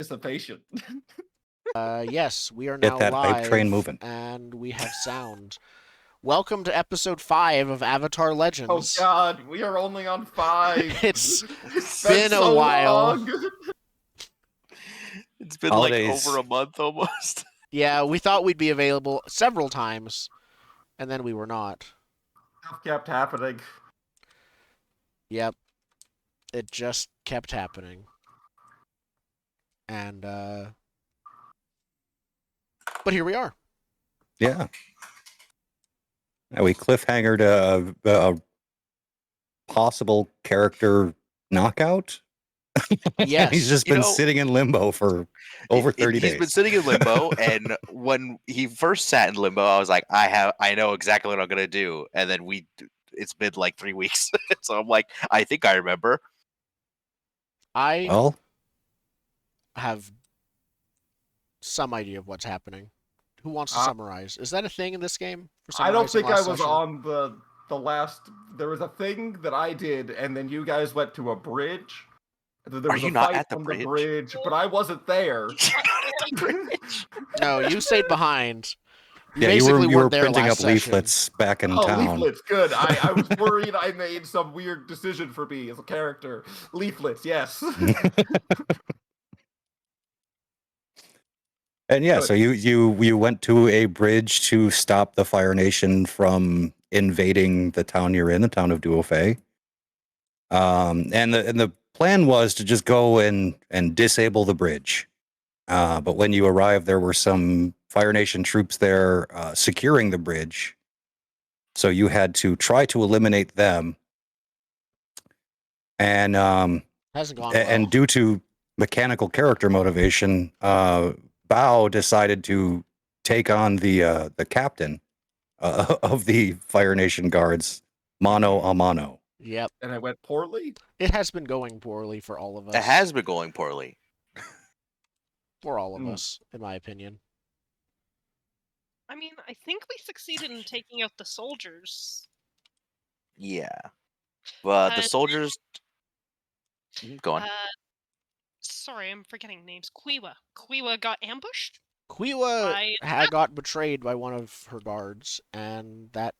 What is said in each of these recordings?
Anticipation. Yes, we are Get now that hype live, train moving. and we have sound. Welcome to episode 5 of Avatar Oh Legends. God, we are only on 5. It's It's been a so while. long. It's been Holidays. like over a month almost. Yeah, we thought we'd be available several times, and then we were not. Stuff kept happening. Yep, it just kept happening. And, but here we are. Yeah. We cliffhangered a possible character knockout. Yes. He's just been sitting in limbo for over 30 days. He's been sitting in limbo, and when he first sat in limbo, I was like, I know exactly what I'm gonna do. And then it's been like 3 weeks, so I'm like, I think I remember. I have some idea of what's happening. Who wants to summarize? Is that a thing in this game? For I don't think I was session? on the last. There was a thing that I did, and then you guys went to a bridge. There was Are you a not fight at the on bridge? the bridge, but I wasn't there. No, you stayed behind. You were there printing last up leaflets back in Oh, town. leaflets, good. I was worried I made some weird decision for me as a character. Leaflets, yes. And yeah, Good. so you went to a bridge to stop the Fire Nation from invading the town you're in, the town of Duofei. And the plan was to just go and disable the bridge. But when you arrived, there were some Fire Nation troops there securing the bridge. So you had to try to eliminate them. And hasn't gone well. And due to mechanical character motivation, Bao decided to take on the captain of the Fire Nation guards, mano a mano. Yep. And it went poorly? It has been going poorly for all of us. It has been going poorly. For all of us, in my opinion. I mean, I think we succeeded in taking out the soldiers. Yeah. But the soldiers... Go on. Sorry, I'm forgetting names. Quiwa got ambushed? Quiwa had got betrayed by one of her guards, and that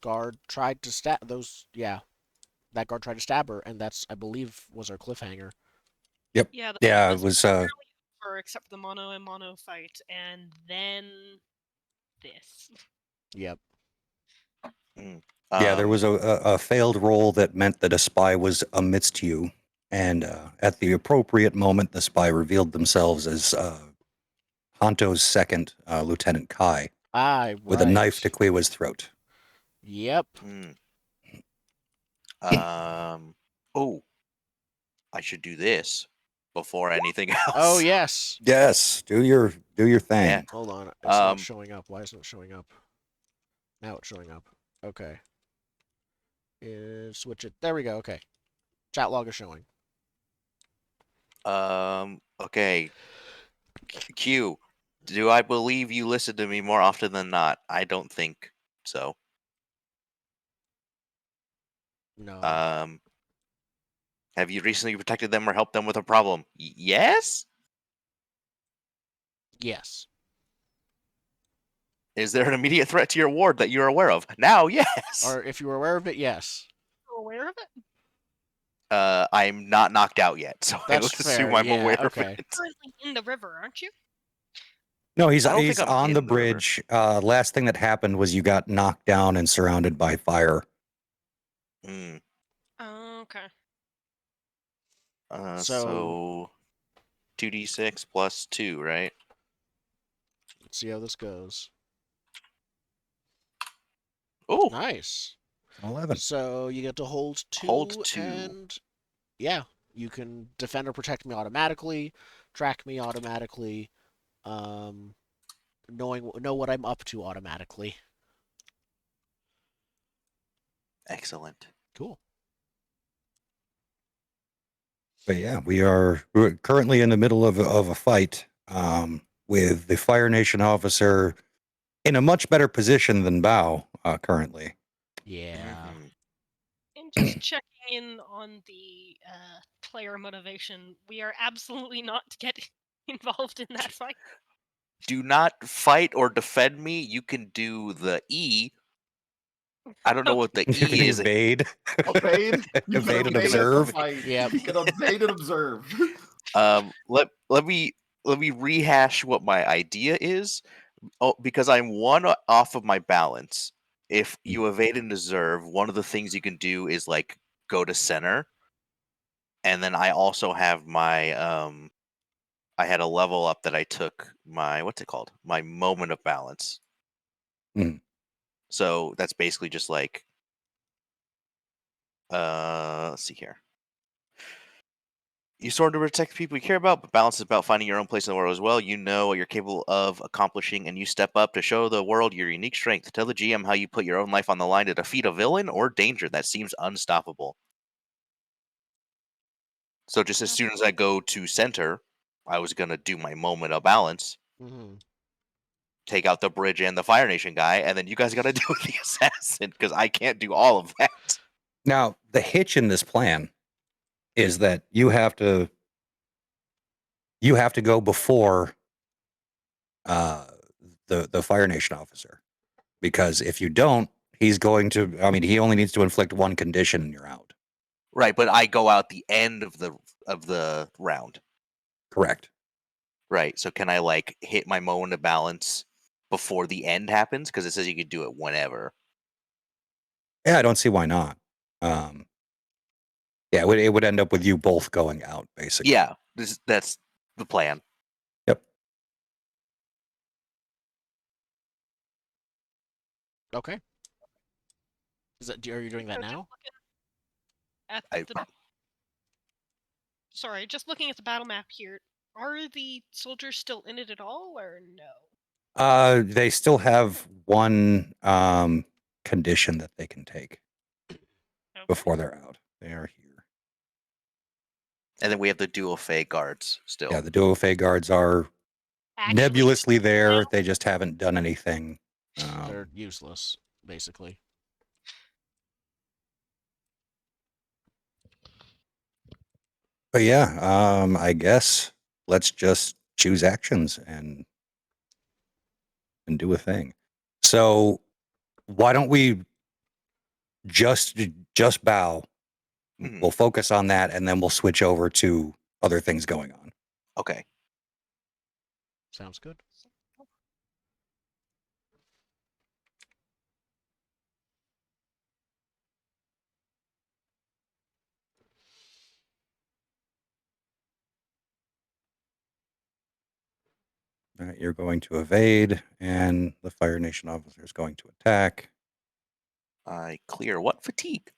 guard tried to stab that guard tried to stab her, and that's, I believe, was our cliffhanger. Yep. Yeah, it was except for the mono and mono fight, and then this. Yep. Yeah, there was a failed roll that meant that a spy was amidst you, and at the appropriate moment, the spy revealed themselves as Hanto's second, Lieutenant Kai, with a knife to Quiwa's throat. Yep. Oh, I should do this before anything else. Oh yes. Yes, do your thing. Yeah. Hold on, it's not showing up. Why isn't it showing up? Now it's showing up. Okay. Switch it. There we go. Okay. Chat log is showing. Okay. Q, do I believe you listen to me more often than not? I don't think so. No. Have you recently protected them or helped them with a problem? Yes? Yes. Is there an immediate threat to your ward that you're aware of? Now, yes. Or if you were aware of it, yes. You're aware of it? I'm not knocked out yet, so I would assume I'm aware of it. You're currently in the river, aren't you? No, he's on the bridge. Last thing that happened was you got knocked down and surrounded by fire. Oh, okay. So 2d6 plus 2, right? Let's see how this goes. Oh, nice. 11. So you get to hold 2. Hold 2. And yeah, you can defend or protect me automatically, track me automatically, know what I'm up to automatically. Excellent. Cool. But yeah, we're currently in the middle of a fight with the Fire Nation officer in a much better position than Bao currently. Yeah. And just checking in on the player motivation. We are absolutely not to get involved in that fight. Do not fight or defend me. You can do the E. I don't know what the You can E is. invade. Evade. You can Evade and evade the observe. fight. Yep. You can evade and observe. Let me rehash what my idea is. Oh, because I'm one off of my balance. If you evade and observe, one of the things you can do is like go to center, and then I also have my I had a level up that I took my what's it called? My moment of balance. Mhm. So that's basically just like let's see here. You sort of protect people you care about, but balance is about finding your own place in the world as well. You know what you're capable of accomplishing, and you step up to show the world your unique strength. Tell the GM how you put your own life on the line to defeat a villain or danger that seems unstoppable. So just as soon as I go to center, I was gonna do my moment of balance, Hmm. take out the bridge and the Fire Nation guy, and then you guys gotta do the assassin because I can't do all of that. Now, the hitch in this plan is that you have to go before the Fire Nation officer, because if you don't, he's going to. I mean, he only needs to inflict one condition, and you're out. Right, but I go out the end of the round. Correct. Right. So can I like hit my moment of balance before the end happens? Because it says you could do it whenever. Yeah, I don't see why not. Yeah, it would end up with you both going out, basically. Yeah, that's the plan. Yep. Okay. Are you doing that So just now? looking at I- the sorry, just looking at the battle map here. Are the soldiers still in it at all, or no? They still have one condition that they can take Okay. before they're out. They are here. And then we have the dual Fey guards still. Yeah, the dual Fey guards are Actually, nebulously there. They just haven't done anything. They're useless, basically. But yeah, I guess let's just choose actions and do a thing. So why don't we just bow? Mhm. We'll focus on that, and then we'll switch over to other things going on. Okay. Sounds good. All right, you're going to evade, and the Fire Nation officer is going to attack. I clear what fatigue?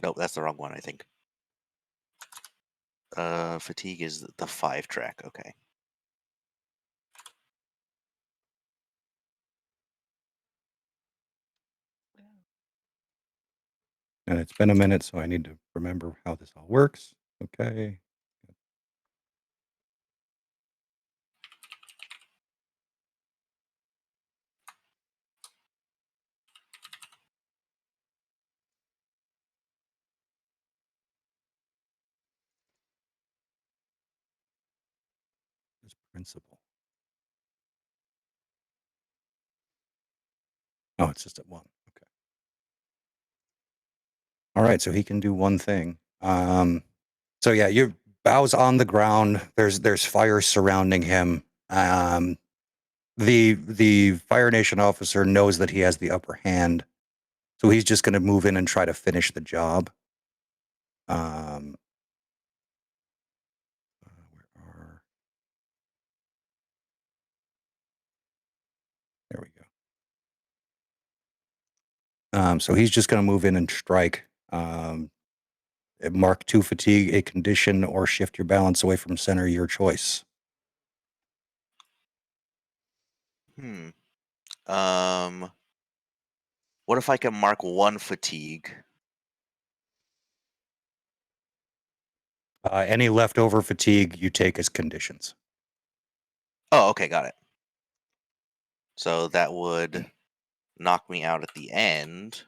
Nope, that's the wrong one, I think. Fatigue is the 5 track. Okay. And it's been a minute, so I need to remember how this all works. Okay. This principle. Oh, it's just at 1. Okay. All right, so he can do one thing. So yeah, your bow's on the ground. There's fire surrounding him. The Fire Nation officer knows that he has the upper hand, so he's just going to move in and try to finish the job. There we go. So he's just going to move in and strike. Mark 2 fatigue, a condition, or shift your balance away from center, your choice. What if I can mark 1 fatigue? Any leftover fatigue you take as conditions. Oh, okay, got it. So that would knock me out at the end.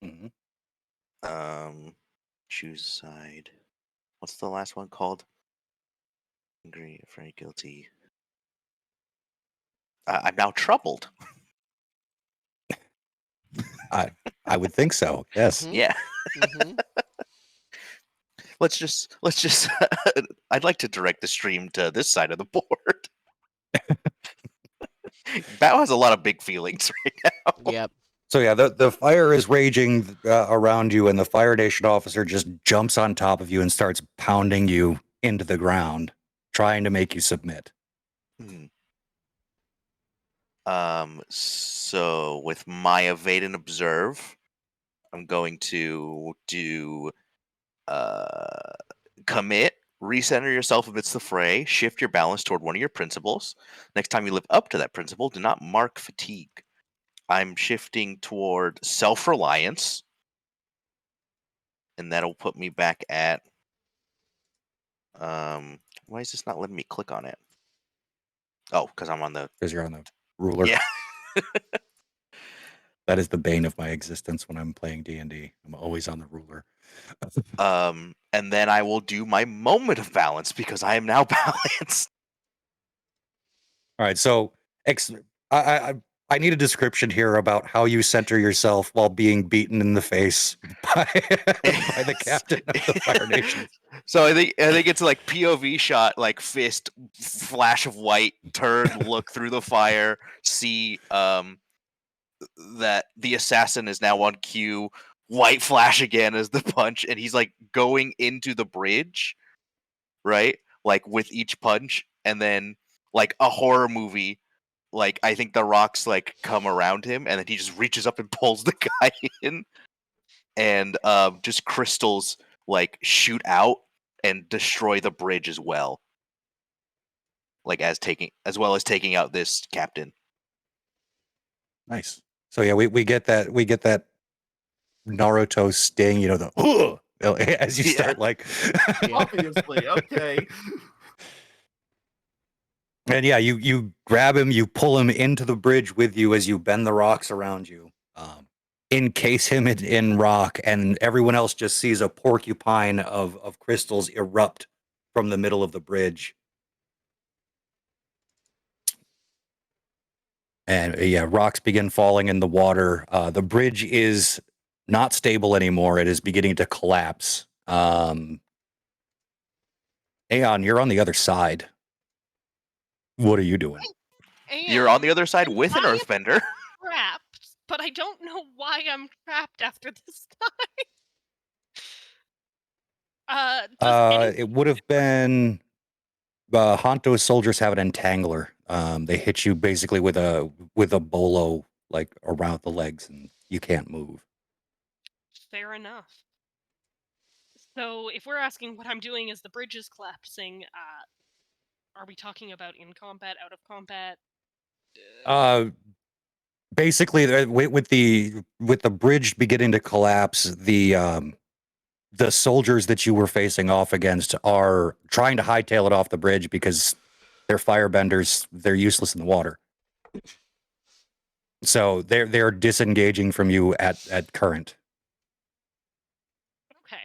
Mhm. Choose a side. What's the last one called? Angry, afraid, guilty. I'm now troubled. I would think so. Yes. Mhm. Yeah. Mm-hmm. Let's just. I'd like to direct the stream to this side of the board. Bao has a lot of big feelings right now. Yep. So yeah, the fire is raging around you, and the fire nation officer just jumps on top of you and starts pounding you into the ground, trying to make you submit. Hmm. So with my evade and observe, I'm going to do commit, recenter yourself amidst the fray, shift your balance toward one of your principles. Next time you live up to that principle, do not mark fatigue. I'm shifting toward self-reliance, and that'll put me back at why is this not letting me click on it? Oh, because I'm on the Because you're on the ruler. Yeah. That is the bane of my existence when I'm playing D&D. I'm always on the ruler. And then I will do my moment of balance because I am now balanced. All right, so I need a description here about how you center yourself while being beaten in the face by the captain of the Fire Nation. So I think it's like POV shot, like fist, flash of white, turn, look through the fire, see that the assassin is now on cue. White flash again as the punch, and he's like going into the bridge, right? Like with each punch, and then like a horror movie, like I think the rocks like come around him, and then he just reaches up and pulls the guy in, and just crystals like shoot out and destroy the bridge as well, like as well as taking out this captain. Nice. So yeah, we get that Naruto sting, you know, the as you Yeah. start like Obviously, okay. and yeah, you grab him, you pull him into the bridge with you as you bend the rocks around you. Encase him in rock, and everyone else just sees a porcupine of crystals erupt from the middle of the bridge. And yeah, rocks begin falling in the water. The bridge is not stable anymore. It is beginning to collapse. Aeon, you're on the other side. What are you doing? You're on And the other side with an I am earthbender. trapped, but I don't know why I'm trapped after this time. Does any It would have been Honto's soldiers have an entangler. They hit you basically with a bolo like around the legs, and you can't move. fair enough. So if we're asking what I'm doing as the bridge is collapsing, are we talking about in combat, out of combat? Basically, with the bridge beginning to collapse, the soldiers that you were facing off against are trying to hightail it off the bridge because they're firebenders. They're useless in the water. So they're disengaging from you at current. Okay.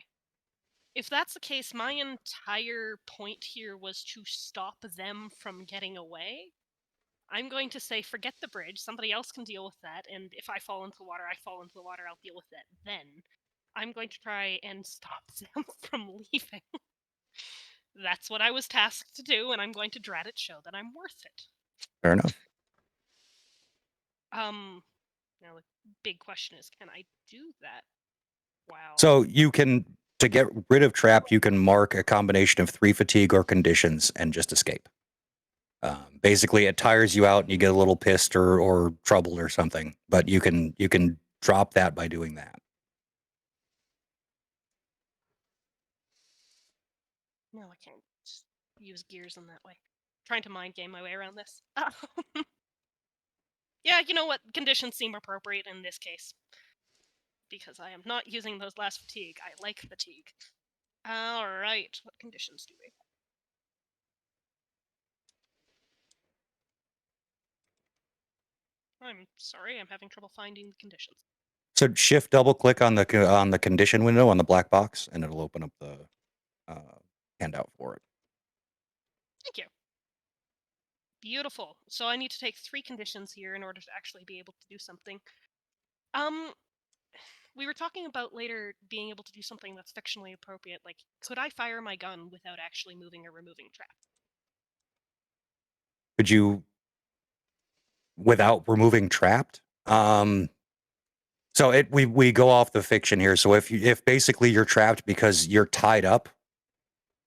If that's the case, my entire point here was to stop them from getting away. I'm going to say, forget the bridge. Somebody else can deal with that. And if I fall into the water, I fall into the water. I'll deal with that then. I'm going to try and stop them from leaving. That's what I was tasked to do, and I'm going to drat it show that I'm worth it. Fair enough. Now the big question is, can I do that? Wow. So you can, to get rid of trap, you can mark a combination of 3 fatigue or conditions and just escape. Basically, it tires you out and you get a little pissed or troubled or something. But you can drop that by doing that. No, I can't just use gears in that way. Trying to mind game my way around this. Yeah, you know what? Conditions seem appropriate in this case. Because I am not using those last fatigue. I like fatigue. Alright, what conditions do we have? I'm sorry, I'm having trouble finding the conditions. So shift double click on the condition window on the black box, and it'll open up the handout for it. Thank you. Beautiful. So I need to take 3 conditions here in order to actually be able to do something. We were talking about later being able to do something that's fictionally appropriate. Like, could I fire my gun without actually moving or removing trap? Could you, without removing trapped? So we go off the fiction here. So if basically you're trapped because you're tied up,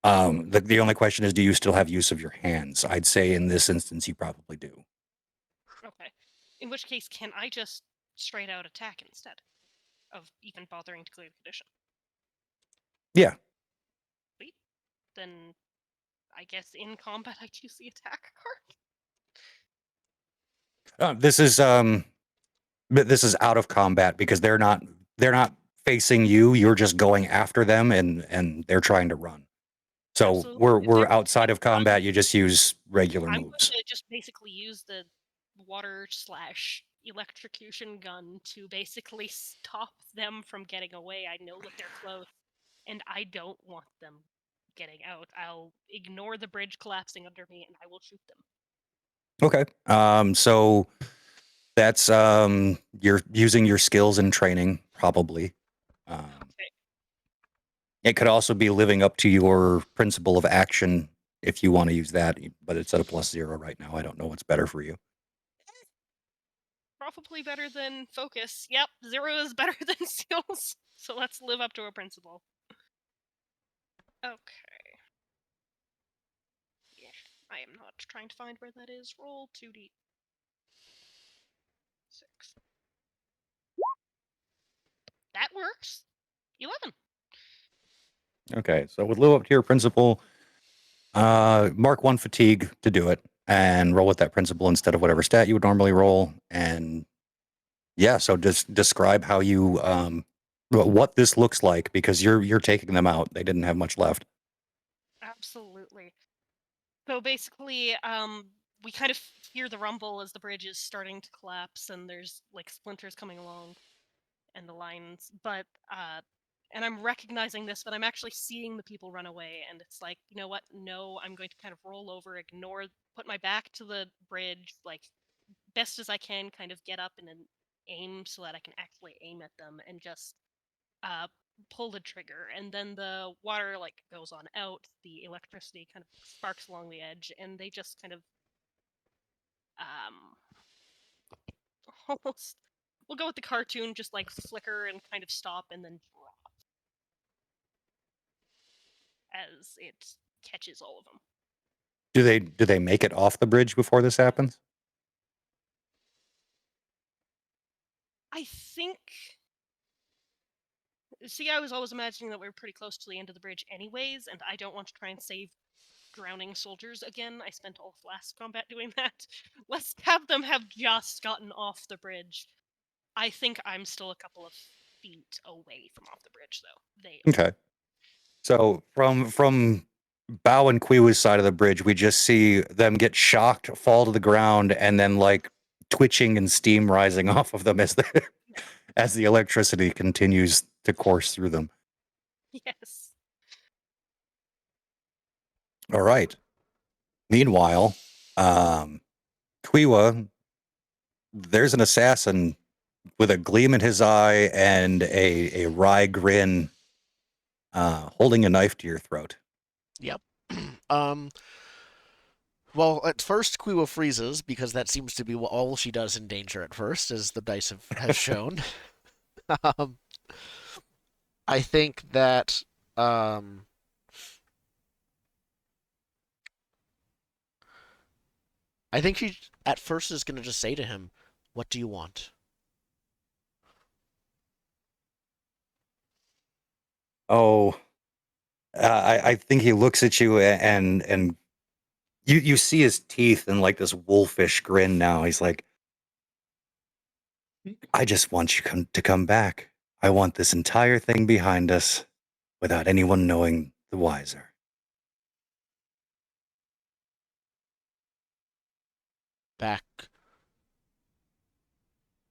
the only question is, do you still have use of your hands? I'd say in this instance, you probably do. Okay. In which case, can I just straight out attack instead of even bothering to clear the condition? Yeah. Sweet. Then I guess in combat I choose the attack card. This is out of combat because they're not facing you. You're just going after them, and they're trying to run. So Absolutely. we're outside of combat. You just use regular I'm moves. going to just basically use the water/electrocution gun to basically stop them from getting away. I know that they're close, and I don't want them getting out. I'll ignore the bridge collapsing under me, and I will shoot them. Okay. So that's you're using your skills and training, probably. Okay. It could also be living up to your principle of action if you want to use that, but it's at a +0 right now. I don't know what's better for you. Probably better than focus. Yep, 0 is better than skills. So let's live up to our principle. Okay. Yeah, I am not trying to find where that is. Roll 2d6. That works. 11. Okay, so with live up to your principle, mark 1 fatigue to do it, and roll with that principle instead of whatever stat you would normally roll. And yeah, so just describe how you what this looks like, because you're taking them out. They didn't have much left. Absolutely. So basically, we kind of hear the rumble as the bridge is starting to collapse, and there's like splinters coming along, and the lines. But and I'm recognizing this, but I'm actually seeing the people run away, and it's like, you know what? No, I'm going to kind of roll over, put my back to the bridge, like best as I can, kind of get up and then aim so that I can actually aim at them, and just pull the trigger, and then the water like goes on out, the electricity kind of sparks along the edge, and they just kind of almost, we'll go with the cartoon, just like flicker and kind of stop and then drop as it catches all of them. Do they make it off the bridge before this happens? I think, see, I was always imagining that we were pretty close to the end of the bridge anyways, and I don't want to try and save drowning soldiers again. I spent all of last combat doing that. Let's have them have just gotten off the bridge. I think I'm still a couple of feet away from off the bridge, though. Okay. So from Bao and Quiwa's side of the bridge, we just see them get shocked, fall to the ground, and then like twitching and steam rising off of them as the electricity continues to course through them. Yes. All right. Meanwhile, Quiwa, there's an assassin with a gleam in his eye and a wry grin, holding a knife to your throat. Yep. Well, at first, Quiwa freezes, because that seems to be all she does in danger at first, as the dice has shown. I think that I think she at first is going to just say to him, "What do you want?" Oh, I think he looks at you, and you see his teeth and like this wolfish grin now. He's like, I just want you to come back. I want this entire thing behind us without anyone knowing the wiser. Back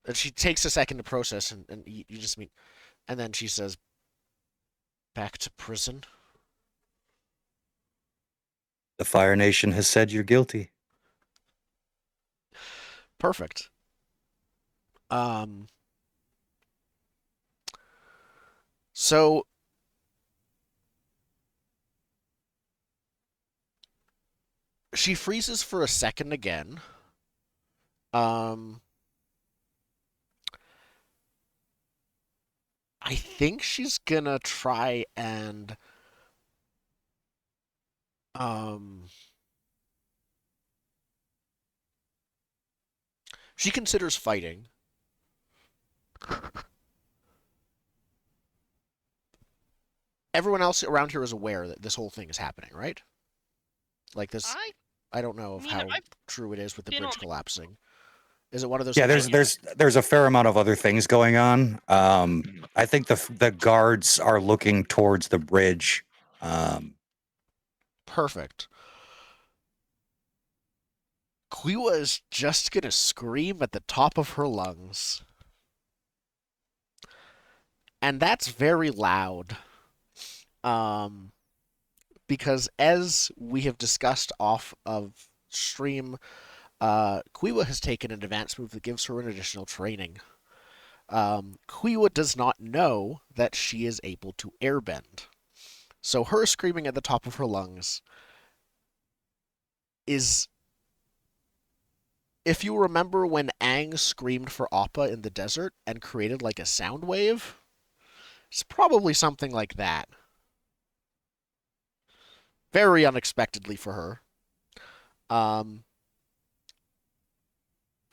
And she takes a second to process, and you just meet. And then she says, "Back to prison." The Fire Nation has said you're guilty. Perfect. So she freezes for a second again. I think she's gonna try and she considers fighting. Everyone else around here is aware that this whole thing is happening, right? Like this, I don't know of mean, how I've true it is with the been on bridge the- collapsing. Is it one of those? Yeah, things there's a fair amount of other things going on. I think the guards are looking towards the bridge. Perfect. Quiwa is just gonna scream at the top of her lungs. And that's very loud. Because as we have discussed off of stream, Quiwa has taken an advanced move that gives her an additional training. Quiwa does not know that she is able to airbend. So her screaming at the top of her lungs is... If you remember when Aang screamed for Appa in the desert and created like a sound wave, it's probably something like that. Very unexpectedly for her.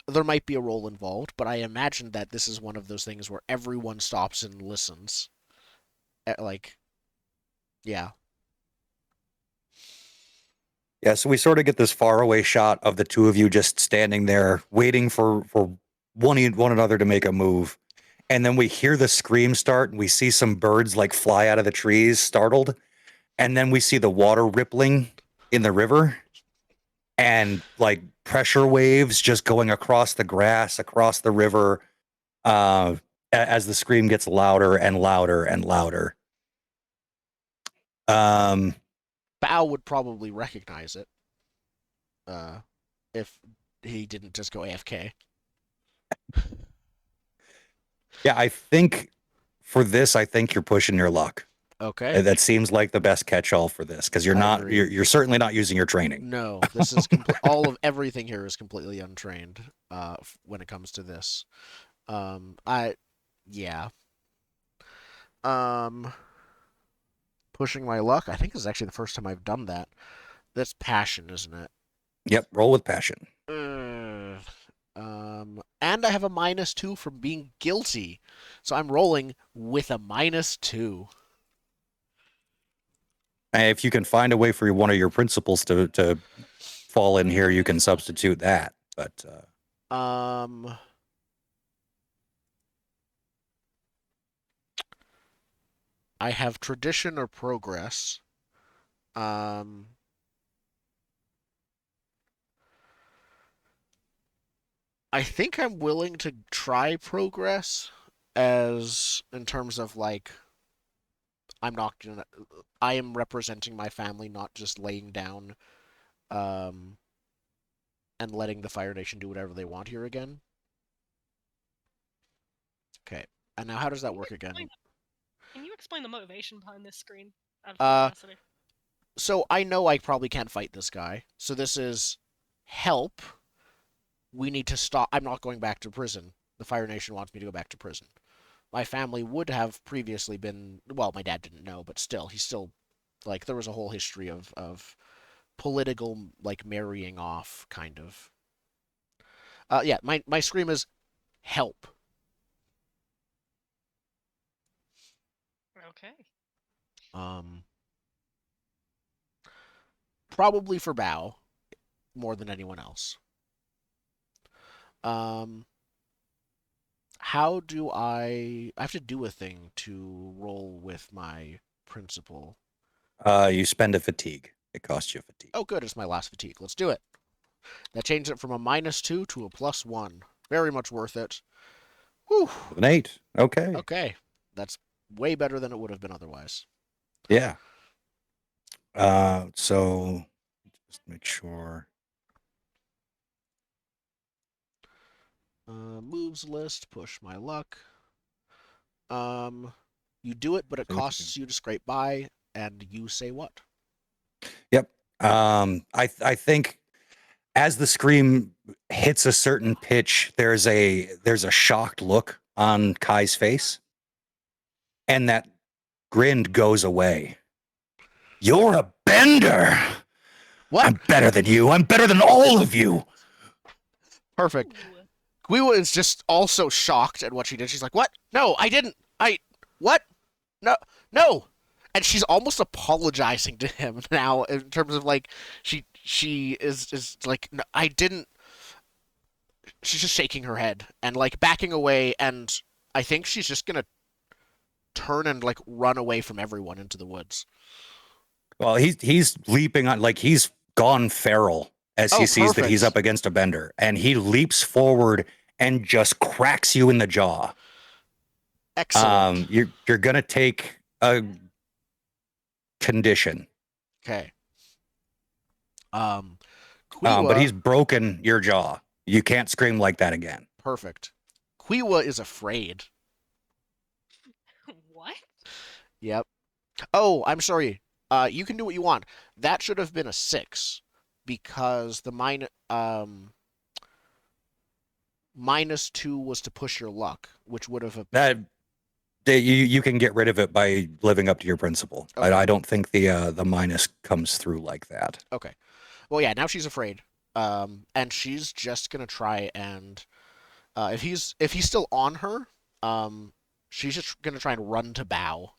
There might be a role involved, but I imagine that this is one of those things where everyone stops and listens. Like, yeah. Yeah, so we sort of get this faraway shot of the two of you just standing there waiting for one another to make a move. And then we hear the scream start and we see some birds like fly out of the trees startled. And then we see the water rippling in the river and like pressure waves just going across the grass, across the river, as the scream gets louder and louder and louder. Bao would probably recognize it. If he didn't just go AFK. Yeah, I think for this, I think you're pushing your luck. Okay. That seems like the best catch-all for this because you're certainly not using your training. No, this is all of everything here is completely untrained. When it comes to this, yeah. Pushing my luck. I think this is actually the first time I've done that. That's passion, isn't it? Yep, roll with passion. And I have a -2 from being guilty, so I'm rolling with a -2. If you can find a way for one of your principles to fall in here, you can substitute that. But I have tradition or progress. I think I'm willing to try progress as in terms of like I am representing my family, not just laying down and letting the Fire Nation do whatever they want here again. Okay. And now how does that work again? Can you explain the motivation behind this screen? Out of curiosity. So I know I probably can't fight this guy. So this is help. We need to stop. I'm not going back to prison. The Fire Nation wants me to go back to prison. My family would have previously been, well, my dad didn't know, but still, he's still, like, there was a whole history of political, like, marrying off, kind of. Yeah, my scream is help. Okay. Probably for Bao, more than anyone else. How do I have to do a thing to roll with my principal? You spend a fatigue. It costs you a fatigue. Oh, good. It's my last fatigue. Let's do it. That changed it from a -2 to a +1. Very much worth it. Whew. With an 8. Okay. Okay. That's way better than it would have been otherwise. Yeah. So just make sure. Moves list, push my luck. You do it, but it costs you to scrape by, and you say what? Yep. I think as the scream hits a certain pitch, there's a shocked look on Kai's face, and that grin goes away. You're a bender. What? I'm better than you. I'm better than all of you. Perfect. Ooh. Guiwa is just also shocked at what she did. She's like, "What? No, I didn't. What? No." And she's almost apologizing to him now in terms of like she is like, "No, I didn't." She's just shaking her head and like backing away, and I think she's just gonna turn and like run away from everyone into the woods. Well, he's leaping on, like he's gone feral as he sees that he's perfect. up against a bender, and he leaps forward and just cracks you in the jaw. Excellent. You're gonna take a condition. Okay. But Quiwa, he's broken your jaw. You can't scream like that again. perfect. Quiwa is afraid. What? Yep. Oh, I'm sorry. You can do what you want. That should have been a 6 because the -2 was to push your luck, which would have That you can get rid of it by living up to your principle. Okay. I don't think the minus comes through like that. Okay. Well, yeah. Now she's afraid. And she's just gonna try and if he's still on her, she's just gonna try and run to Bow.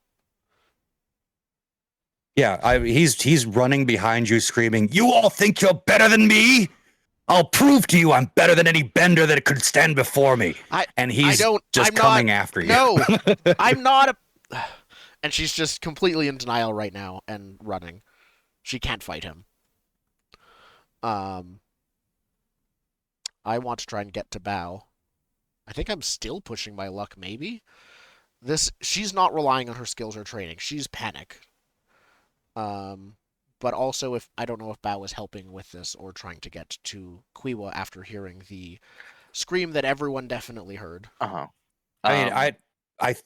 Yeah, he's running behind you, screaming, "You all think you're better than me? I'll prove to you I'm better than any bender that could stand before me." And he's just coming after you. No, I'm not a. And she's just completely in denial right now and running. She can't fight him. I want to try and get to Bow. I think I'm still pushing my luck, maybe. She's not relying on her skills or training. She's panic. But also if I don't know if Bao is helping with this or trying to get to Quiwa after hearing the scream that everyone definitely heard. Uh-huh. I mean,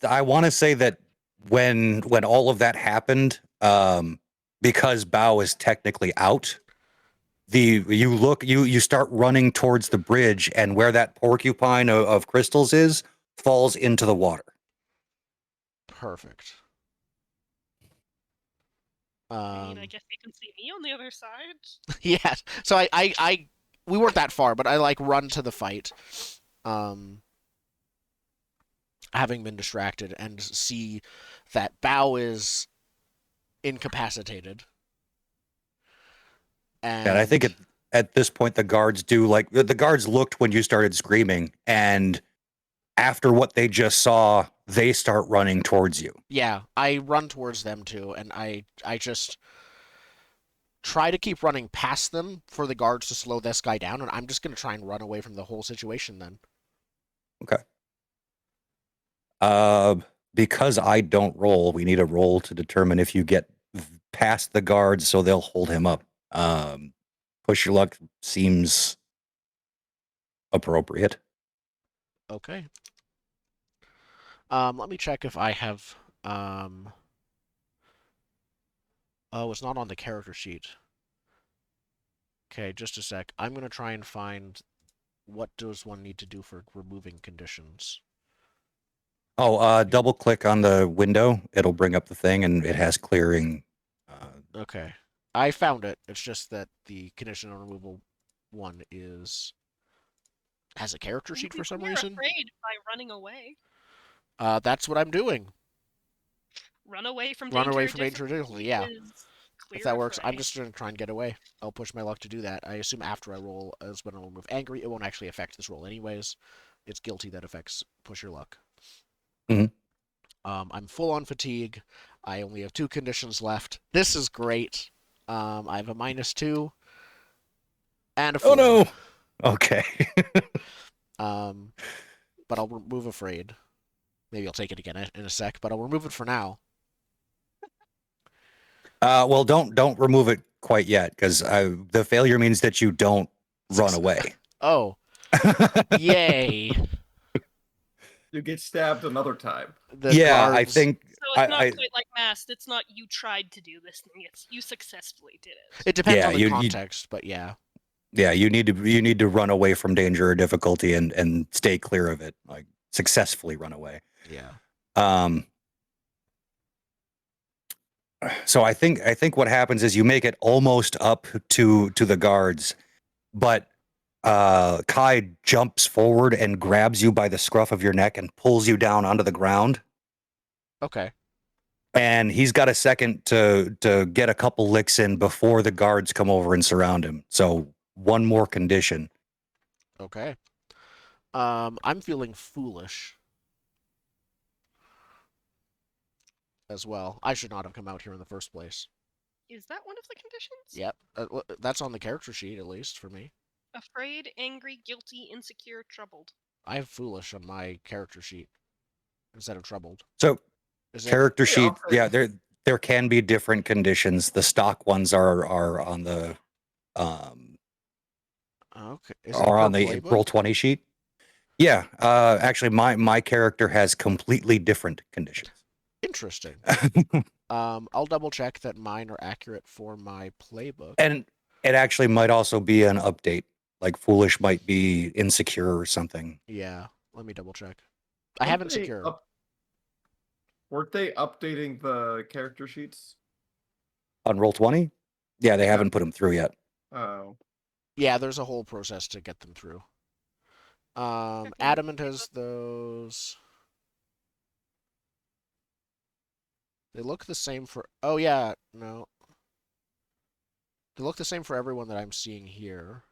I want to say that when all of that happened, because Bao is technically out, you start running towards the bridge, and where that porcupine of crystals is falls into the water. Perfect. I mean, I guess you can see me on the other side. Yes. So I we weren't that far, but I like run to the fight. Having been distracted and see that Bao is incapacitated. And I think at this point the guards do, like, the guards looked when you started screaming, and after what they just saw, they start running towards you. Yeah, I run towards them too, and I just try to keep running past them for the guards to slow this guy down, and I'm just gonna try and run away from the whole situation then. Okay. Because I don't roll, we need a roll to determine if you get past the guards, so they'll hold him up. Push your luck seems appropriate. Okay. Let me check if I have oh, it's not on the character sheet. Okay, just a sec. I'm gonna try and find what does one need to do for removing conditions. Oh, double click on the window. It'll bring up the thing, and it has clearing. Okay. I found it. It's just that the condition on removal one has a character sheet for some reason. Afraid by running away. That's what I'm doing. Run away from Run danger. away from danger difficulty, yeah. If that works, I'm afraid. just going to try and get away. I'll push my luck to do that. I assume after I roll is when I'll remove angry. It won't actually affect this roll anyways. It's guilty that affects push your luck. Mhm. I'm full on fatigue. I only have 2 conditions left. This is great. I have a -2 and a 4. Oh no. Okay. but I'll remove afraid. Maybe I'll take it again in a sec, but I'll remove it for now. Well, don't remove it quite yet, because the failure means that you don't run away. Oh, yay! You get stabbed another time. The Yeah, I guards. think So it's not I quite like Mast. It's not you tried to do this thing. It's you successfully did it. It depends Yeah, on the you- context, but yeah. yeah, you need to run away from danger or difficulty and stay clear of it. Like successfully run away. Yeah. So I think what happens is you make it almost up to the guards, but Kai jumps forward and grabs you by the scruff of your neck and pulls you down onto the ground. Okay. And he's got a second to get a couple licks in before the guards come over and surround him. So one more condition. Okay. I'm feeling foolish as well. I should not have come out here in the first place. Is that one of the conditions? Yep. That's on the character sheet, at least, for me. Afraid, angry, guilty, insecure, troubled. I have foolish on my character sheet instead of troubled. So Is it? character Yeah, sheet, I'll say- yeah, there can be different conditions. The stock ones are on the Okay. Is it are per on the playbook? Roll20 sheet. Yeah, actually, my character has completely different conditions. Interesting. I'll double check that mine are accurate for my playbook. And it actually might also be an update. Like foolish might be insecure or something. Yeah. Let me double check. I Weren't have they insecure. Weren't they updating the character sheets? On Roll20? Yeah, they haven't put them through yet. Oh. Yeah, there's a whole process to get them through. Adamant has those. They look the same for. Oh yeah, no. They look the same for everyone that I'm seeing here.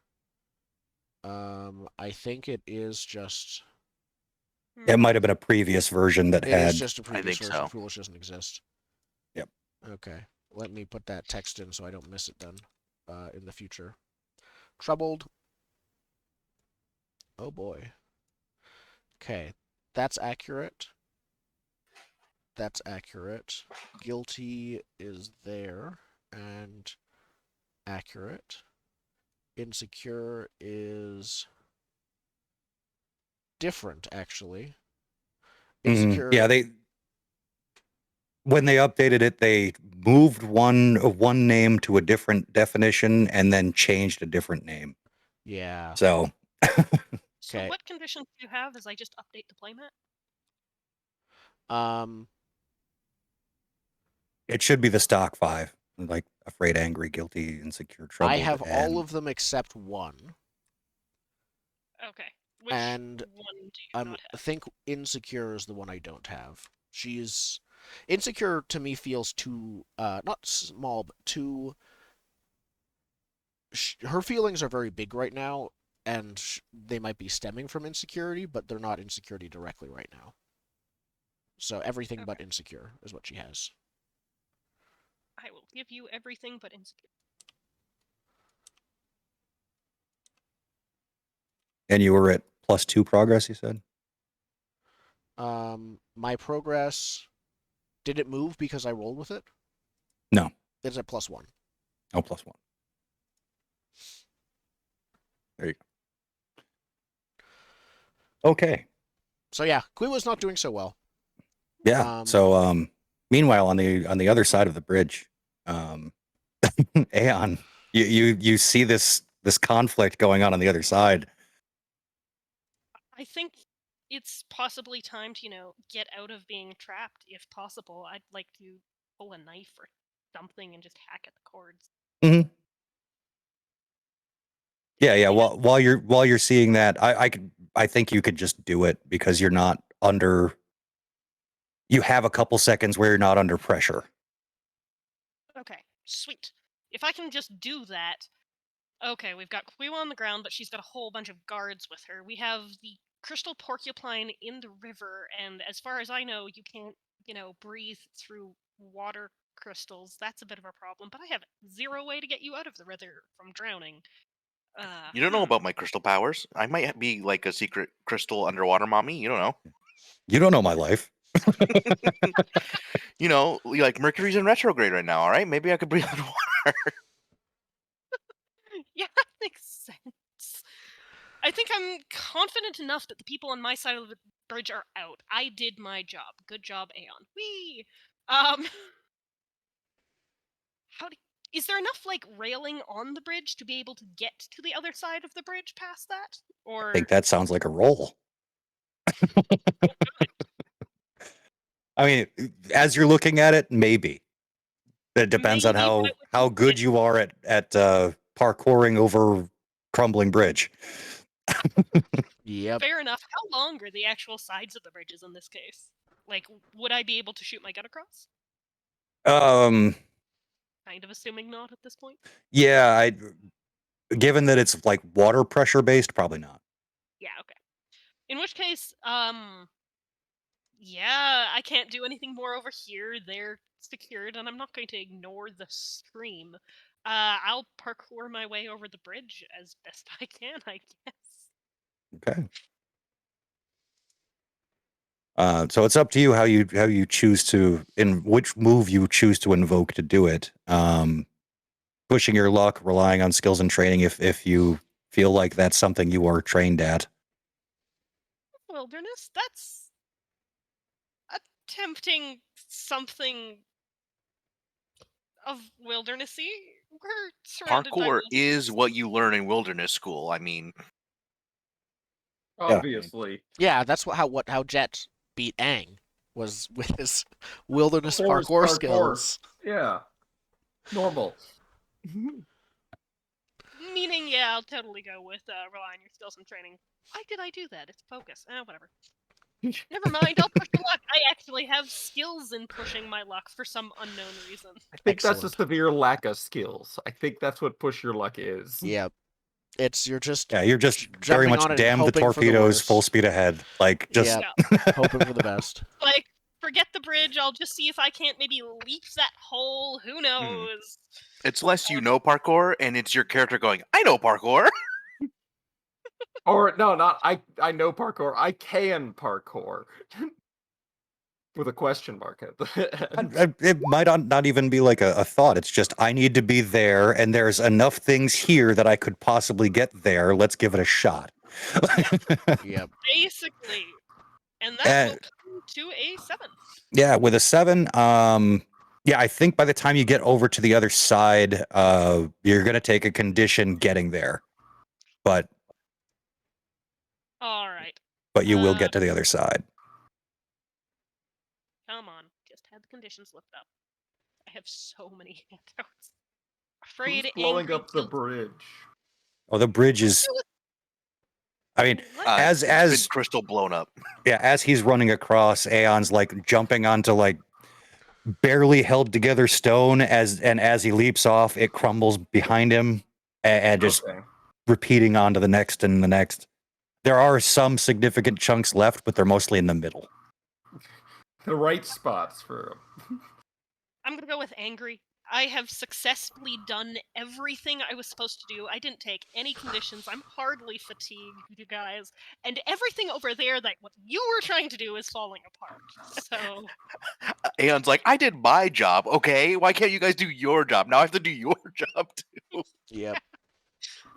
I think it is just. It might have been a previous version that It had. is just a previous think version. so. Foolish doesn't exist. Yep. Okay. Let me put that text in so I don't miss it then. In the future. Troubled. Oh boy. Okay. That's accurate. That's accurate. Guilty is there and accurate. Insecure is different, actually. Insecure. Yeah, when they updated it, they moved one name to a different definition and then changed a different name. Yeah. So So Okay. what conditions do you have as I just update the playmat? it should be the stock 5, like afraid, angry, guilty, insecure, troubled. I have all and- of them except one. Okay. Which And one do you not I have? think insecure is the one I don't have. She's insecure to me feels too not small, but too. Her feelings are very big right now, and they might be stemming from insecurity, but they're not insecurity directly right now. So everything but insecure is what she has. I will give you everything but insecure. And you were at +2 progress, you said? My progress, did it move because I rolled with it? No. It's at +1. Oh, +1. There you go. Okay. So yeah, Quiwa's not doing so well. Yeah. So meanwhile on the other side of the bridge, Aeon, you see this conflict going on the other side. I think it's possibly time to, get out of being trapped if possible. I'd like to pull a knife or something and just hack at the cords. Mm-hmm. Yeah. While you're seeing that, I think you could just do it because you're not under. You have a couple seconds where you're not under pressure. Okay, sweet. If I can just do that. Okay, we've got Quiwa on the ground, but she's got a whole bunch of guards with her. We have the crystal porcupine in the river, and as far as I know, you can't, breathe through water crystals. That's a bit of a problem, but I have zero way to get you out of the river from drowning. You don't know about my crystal powers. I might be like a secret crystal underwater mommy. You don't know. You don't know my life. You know, like Mercury's in retrograde right now. All right, maybe I could breathe underwater. Yeah, that makes sense. I think I'm confident enough that the people on my side of the bridge are out. I did my job. Good job, Aeon. Whee! How do, is there enough like railing on the bridge to be able to get to the other side of the bridge past that? I Or think that sounds like a roll. I mean, as you're looking at it, maybe. It depends on maybe, but it would how be good you are at parkouring over crumbling bridge. Yep. fair enough. How long are the actual sides of the bridges in this case? Like, would I be able to shoot my gun across? Kind of assuming not at this point. Yeah, given that it's like water pressure based, probably not. Yeah, okay. In which case, yeah, I can't do anything more over here. They're secured, and I'm not going to ignore the stream. I'll parkour my way over the bridge as best I can, I guess. Okay. So it's up to you how you choose to, in which move you choose to invoke to do it. Pushing your luck, relying on skills and training if you feel like that's something you are trained at. Wilderness? That's attempting something of wildernessy. We're surrounded by Parkour is wilderness. what you learn in wilderness school. I mean, Obviously. Yeah, that's how Jet beat Aang was with his wilderness Forest parkour parkour. skills. Yeah. Normal. Meaning, yeah, I'll totally go with rely on your skills and training. Why did I do that? It's focus. Whatever. Never mind, I'll push your luck. I actually have skills in pushing my luck for some unknown reason. I think that's a Excellent. severe lack of skills. I think that's what push your luck is. Yep. You're just You're just very jumping much on it and damn the hoping for the torpedoes, worst. full speed ahead. Like just Yeah. hoping for the best. Like, forget the bridge, I'll just see if I can't maybe leap that hole. Who knows? it's less you know parkour, and it's your character going, "I know parkour." Or no, not I know parkour. I can parkour. With a question mark at the end. it might not even be like a thought. It's just I need to be there, and there's enough things here that I could possibly get there. Let's give it a shot. Yep. Basically. And that will come to a 7. Yeah, with a 7, yeah, I think by the time you get over to the other side, you're gonna take a condition getting there, but All right. you will get to the other side. Come on. Just had the conditions looked up. I have so many handouts. Afraid, Who's blowing angry, up the guilty. bridge? Oh, the bridge is. I mean, What? as It's been crystal blown up. yeah, as he's running across, Aeon's like jumping onto like barely held together stone as he leaps off, it crumbles behind him and just Okay. repeating on to the next and the next. There are some significant chunks left, but they're mostly in the middle. The right spots for him. I'm gonna go with angry. I have successfully done everything I was supposed to do. I didn't take any conditions. I'm hardly fatigued, you guys. And everything over there that what you were trying to do is falling apart. So Aeon's like, "I did my job, okay? Why can't you guys do your job? Now I have to do your job too." Yep.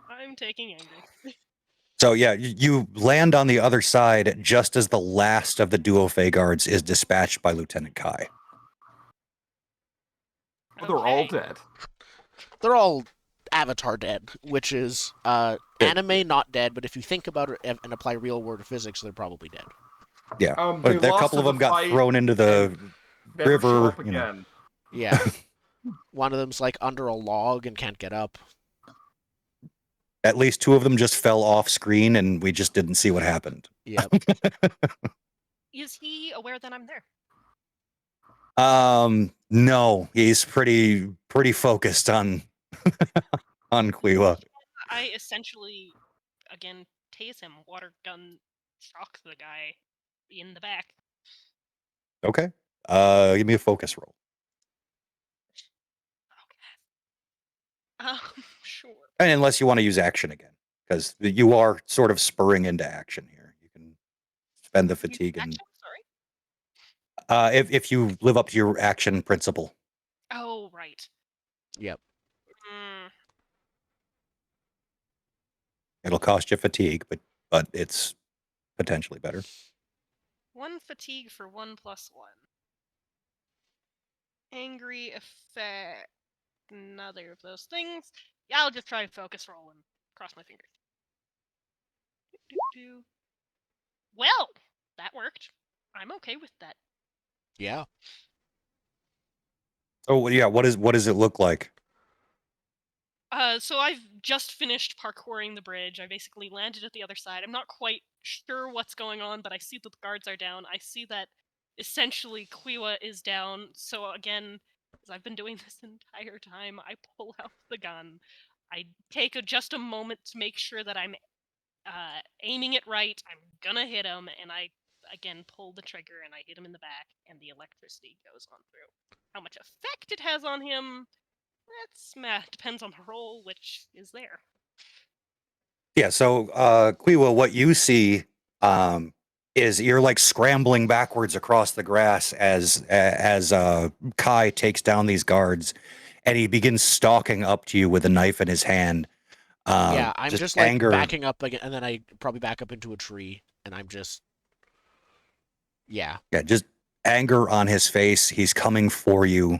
I'm taking angry. So yeah, you land on the other side just as the last of the Duofei guards is dispatched by Lieutenant Kai. Oh, they're all Okay. dead. They're all Avatar dead, which is anime not dead, but if you think about it and apply real world physics, they're probably dead. Yeah, They but a lost couple of in them the got fight thrown into the Never show river. up again. Yeah. One of them's like under a log and can't get up. At least 2 of them just fell off screen, and we just didn't see what happened. Yep. Is he aware that I'm there? No, he's pretty focused on on Quiwa. I essentially, again, tase him, water gun, shock the guy in the back. Okay. Give me a focus roll. Okay. Sure. And unless you want to use action again, because you are sort of spurring into action here. You can spend the fatigue and Action? Sorry. if you live up to your action principle. Oh, right. Yep. Mm, It'll cost you fatigue, but it's potentially better. 1 fatigue for 1 + 1. Angry effect. Another of those things. Yeah, I'll just try and focus roll and cross my fingers. Do. Well, that worked. I'm okay with that. Yeah. Oh yeah, what does it look like? So I've just finished parkouring the bridge. I basically landed at the other side. I'm not quite sure what's going on, but I see that the guards are down. I see that essentially Quiwa is down. So again, as I've been doing this entire time, I pull out the gun. I take just a moment to make sure that I'm aiming it right. I'm gonna hit him, and I again pull the trigger and I hit him in the back, and the electricity goes on through. How much effect it has on him? Depends on the roll, which is there. Yeah, so Quiwa, what you see is you're like scrambling backwards across the grass as Kai takes down these guards, and he begins stalking up to you with a knife in his hand. Yeah, I'm just like anger. backing up again, and then I probably back up into a tree, and I'm just, yeah. Yeah, just anger on his face. He's coming for you,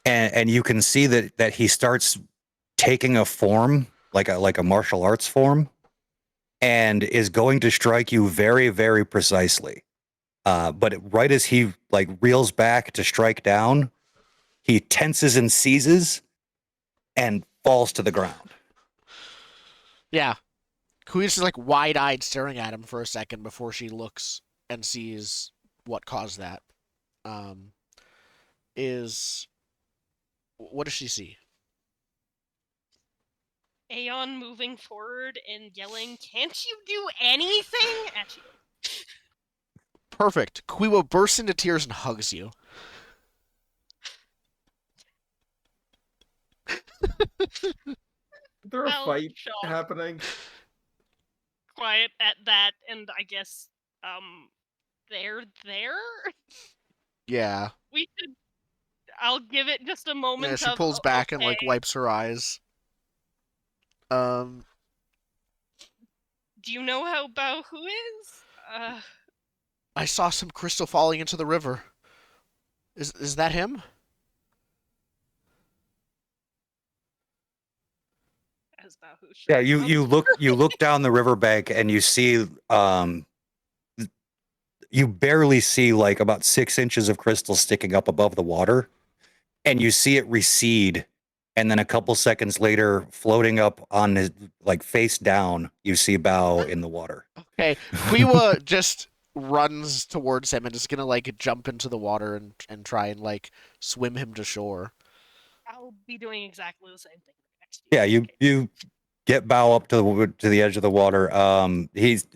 and you can see that he starts taking a form like a martial arts form, and is going to strike you very, very precisely. But right as he like reels back to strike down, he tenses and seizes and falls to the ground. Yeah. Kuya's just like wide-eyed staring at him for a second before she looks and sees what caused that. What does she see? Aeon moving forward and yelling, "Can't you do anything?" at you. Perfect. Quiwa bursts into tears and hugs you. Is there a Well, fight shot. happening? Quiet at that, and I guess, they're there? Yeah. We should... I'll give it just a moment Yeah, she of, pulls back and like okay. wipes her eyes. Do you know how Baohu is? I saw some crystal falling into the river. Is that him? As Baohu Yeah, shows up. you look down the riverbank and you see you barely see like about 6 inches of crystal sticking up above the water, and you see it recede, and then a couple seconds later, floating up on his like face down, you see Bao in the water. Okay, Quiwa just runs towards him and is gonna like jump into the water and try and like swim him to shore. I'll be doing exactly the same thing next Yeah, year. you get Bao up to the edge of the water. He's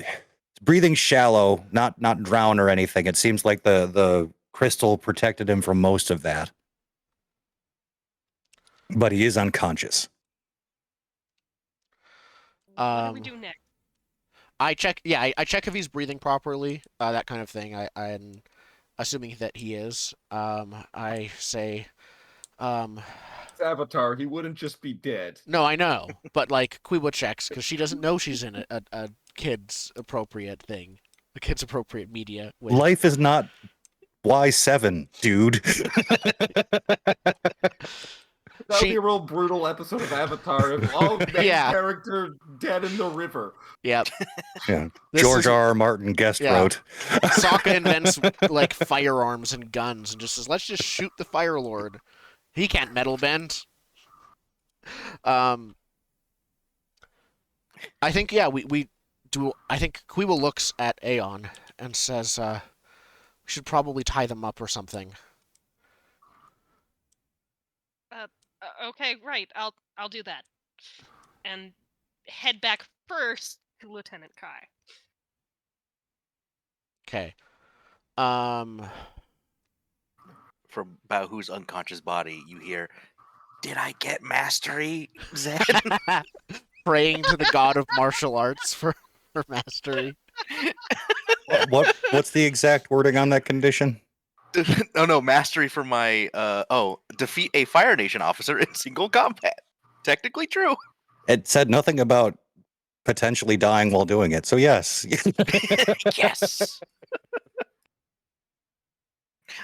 breathing shallow, not drown or anything. It seems like the crystal protected him from most of that, but he is unconscious. What do we do next? I check. Yeah, I check if he's breathing properly. That kind of thing. I'm assuming that he is. I say, It's Avatar. He wouldn't just be dead. no, I know, but like Quiwa checks because she doesn't know she's in a kids appropriate thing, a kids appropriate media. With... Life is not Y7, dude. That would be a real brutal episode of Avatar if all main Yeah. character dead in the river. Yep. Yeah. This George is- R. R. Martin guest Yeah. wrote. Sokka invents like firearms and guns and just says, "Let's just shoot the Fire Lord. He can't metal bend." I think we do. I think Quiwa looks at Aeon and says, "We should probably tie them up or something." Okay, right. I'll do that, and head back first to Lieutenant Kai. Okay. From Baohu's unconscious body, you hear, Did I get mastery, Zed? Praying to the god of martial arts for mastery. What's the exact wording on that condition? No, mastery for my defeat a Fire Nation officer in single combat. Technically true. It said nothing about potentially dying while doing it. So yes. Yes.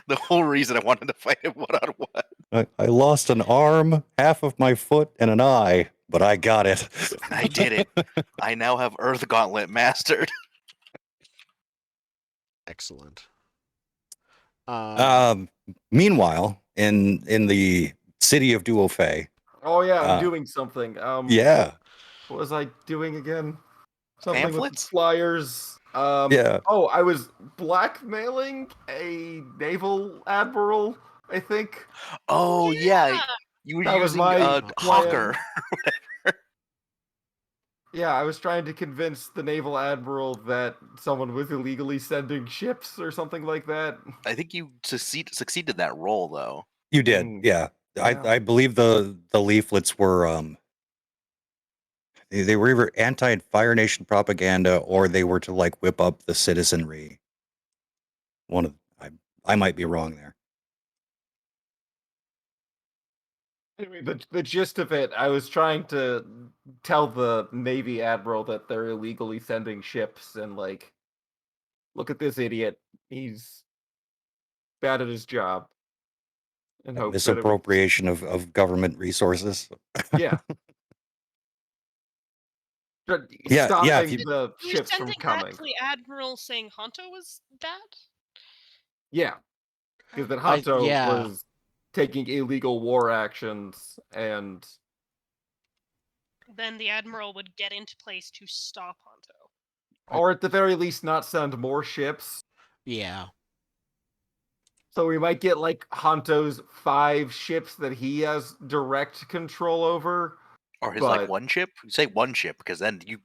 The whole reason I wanted to fight him one-on-one. I lost an arm, half of my foot, and an eye, but I got it. I did it. I now have Earth Gauntlet mastered. Excellent. Meanwhile, in the city of Duofei. Oh yeah, I'm doing something. Yeah. What was I doing again? Something with Pamphlets? flyers. Yeah. Oh, I was blackmailing a naval admiral, I think. Oh yeah, you were That was using my Hawker. Yeah, I was trying to convince the naval admiral that someone was illegally sending ships or something like that. I think you succeeded that role though. You did. Yeah. Yeah. I believe the leaflets were they were either anti-Fire Nation propaganda or they were to like whip up the citizenry. I might be wrong there. Anyway, the gist of it, I was trying to tell the Navy admiral that they're illegally sending ships and like, look at this idiot. He's bad at his job. And hope that it would- Misappropriation of government resources. Yeah. Yeah, Stopping yeah, the You're ships from sending coming. that to the admiral saying Honto was bad? Yeah. Because that Honto yeah. was taking illegal war actions and Then the admiral would get into place to stop Honto. or at the very least not send more ships. Yeah. So we might get like Honto's 5 ships that he has direct control over. Or his like one ship? You say one ship because then you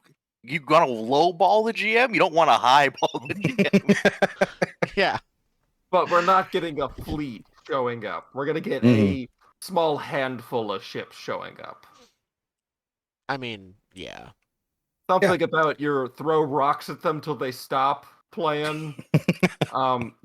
gotta lowball the GM. You don't want to highball the GM. Yeah. But we're not getting a fleet showing up. We're gonna get a small handful of ships showing up. I mean, yeah. Something about your throw rocks at them till they stop plan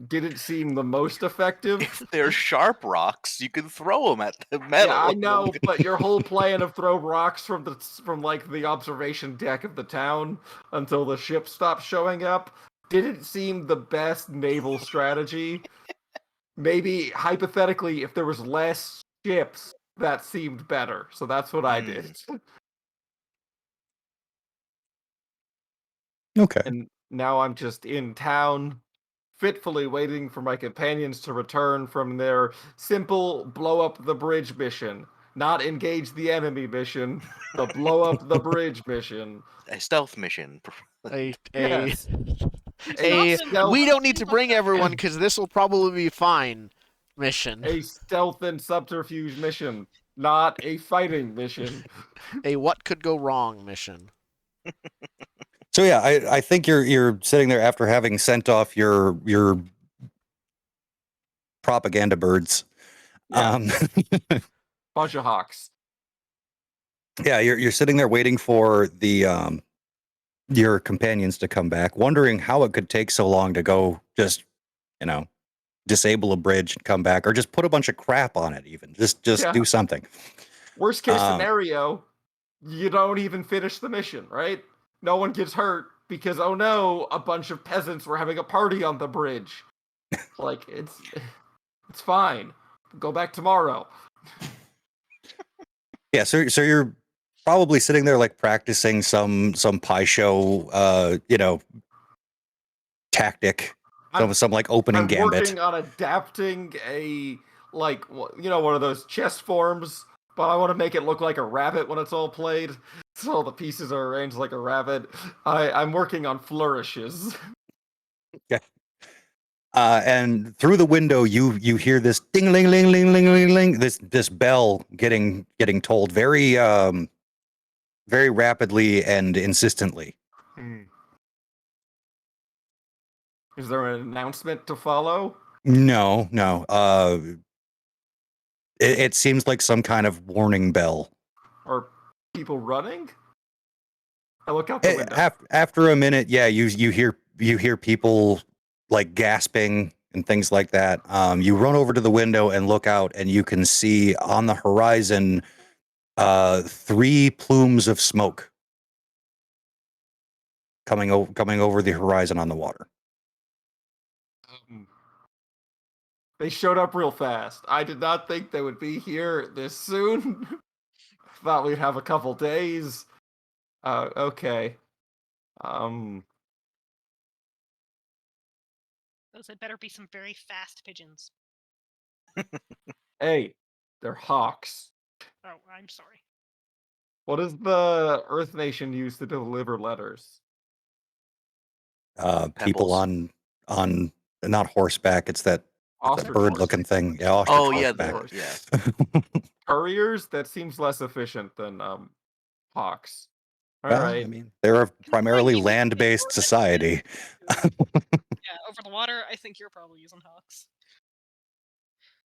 didn't seem the most effective. If they're sharp rocks, you can throw them at the metal. Yeah, I know, but your whole plan of throw rocks from like the observation deck of the town until the ships stop showing up didn't seem the best naval strategy. Maybe hypothetically, if there was less ships, that seemed better. So that's what I did. Okay. And now I'm just in town, fitfully waiting for my companions to return from their simple blow up the bridge mission. Not engage the enemy mission, the blow up the bridge mission. A stealth mission. Yes. A stealth- we don't need to bring everyone because this will probably be fine mission. A stealth and subterfuge mission, not a fighting mission. A what could go wrong mission. So yeah, I think you're sitting there after having sent off your propaganda birds. Yeah. Bunch of hawks. Yeah, you're sitting there waiting for the your companions to come back, wondering how it could take so long to go just, disable a bridge and come back, or just put a bunch of crap on it even. Just do something. Worst case scenario, you don't even finish the mission, right? No one gets hurt because, oh no, a bunch of peasants were having a party on the bridge. Like, it's fine. Go back tomorrow. Yeah, so you're probably sitting there like practicing some pie show tactic. Some like opening I'm gambit. working on adapting a one of those chess forms, but I want to make it look like a rabbit when it's all played. So all the pieces are arranged like a rabbit. I'm working on flourishes. Okay. And through the window, you hear this ding ling ling ling ling ling ling. This bell getting tolled very very rapidly and insistently. Is there an announcement to follow? No. It seems like some kind of warning bell. Are people running? I look out the window. After a minute, yeah, you hear people like gasping and things like that. You run over to the window and look out, and you can see on the horizon 3 plumes of smoke coming over the horizon on the water. They showed up real fast. I did not think they would be here this soon. Thought we'd have a couple days. Okay. Those had better be some very fast pigeons. Hey, they're hawks. Oh, I'm sorry. What does the Earth Nation use to deliver letters? People Pebbles. on not horseback. It's that Ostrich bird-looking horses. thing. Yeah, ostrich Oh yeah, horseback. yeah. Couriers? That seems less efficient than hawks. All Well, right. I mean, they're a primarily you would think land-based more society. Yeah, over the water, I think you're probably using hawks.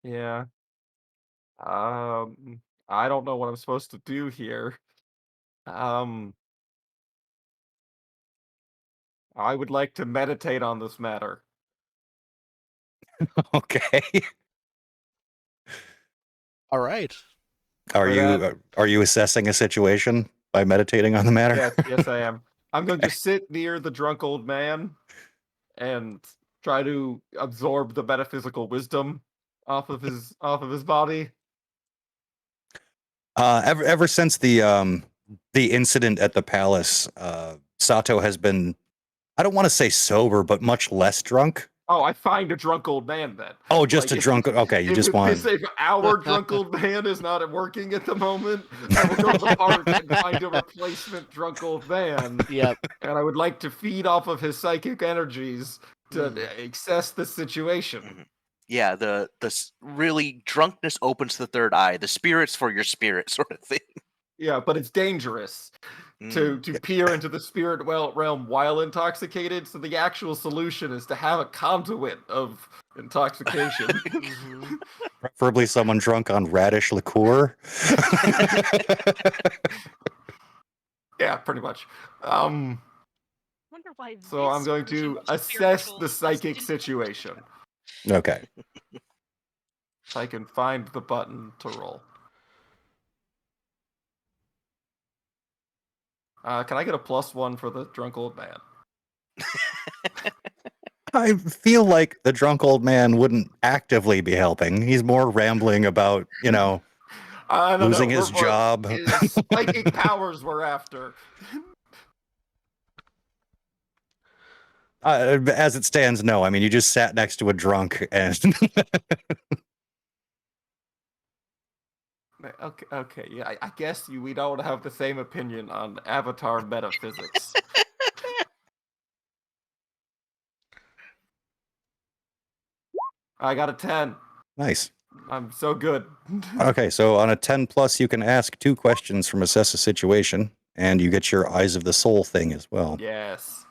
Yeah. I don't know what I'm supposed to do here. I would like to meditate on this matter. Okay. All right. Are For you assessing a situation by meditating on the matter? Yes, I am. I'm going to sit near the drunk old man and try to absorb the metaphysical wisdom off of his body. Ever since the incident at the palace, Sato has been, I don't want to say sober, but much less drunk. Oh, I find a drunk old man then. Oh, just Like, a drunk. Okay, you just want. If our drunk old man is not working at the moment, I will go to the park and find a replacement drunk old man. Yep. And I would like to feed off of his psychic energies to Mm. assess the situation. Mhm. Yeah, really drunkenness opens the third eye. The spirits for your spirit sort of thing. Yeah, but it's dangerous to peer into the spirit realm while intoxicated. So the actual solution is to have a conduit of intoxication. Mhm. Preferably someone drunk on radish liqueur. Yeah, pretty much. Wonder why So I'm this going version to of assess spiritual the just psychic didn't situation. Okay. If I can find the button to roll. Can I get a +1 for the drunk old man? I feel like the drunk old man wouldn't actively be helping. He's more rambling about, No, losing his job. His psychic powers we're after. As it stands, no. I mean, you just sat next to a drunk and Okay, yeah. I guess we don't have the same opinion on Avatar metaphysics. I got a 10. nice. I'm so good. Okay, so on a 10 plus, you can ask 2 questions from assess a situation, and you get your eyes of the soul thing as well. Yes.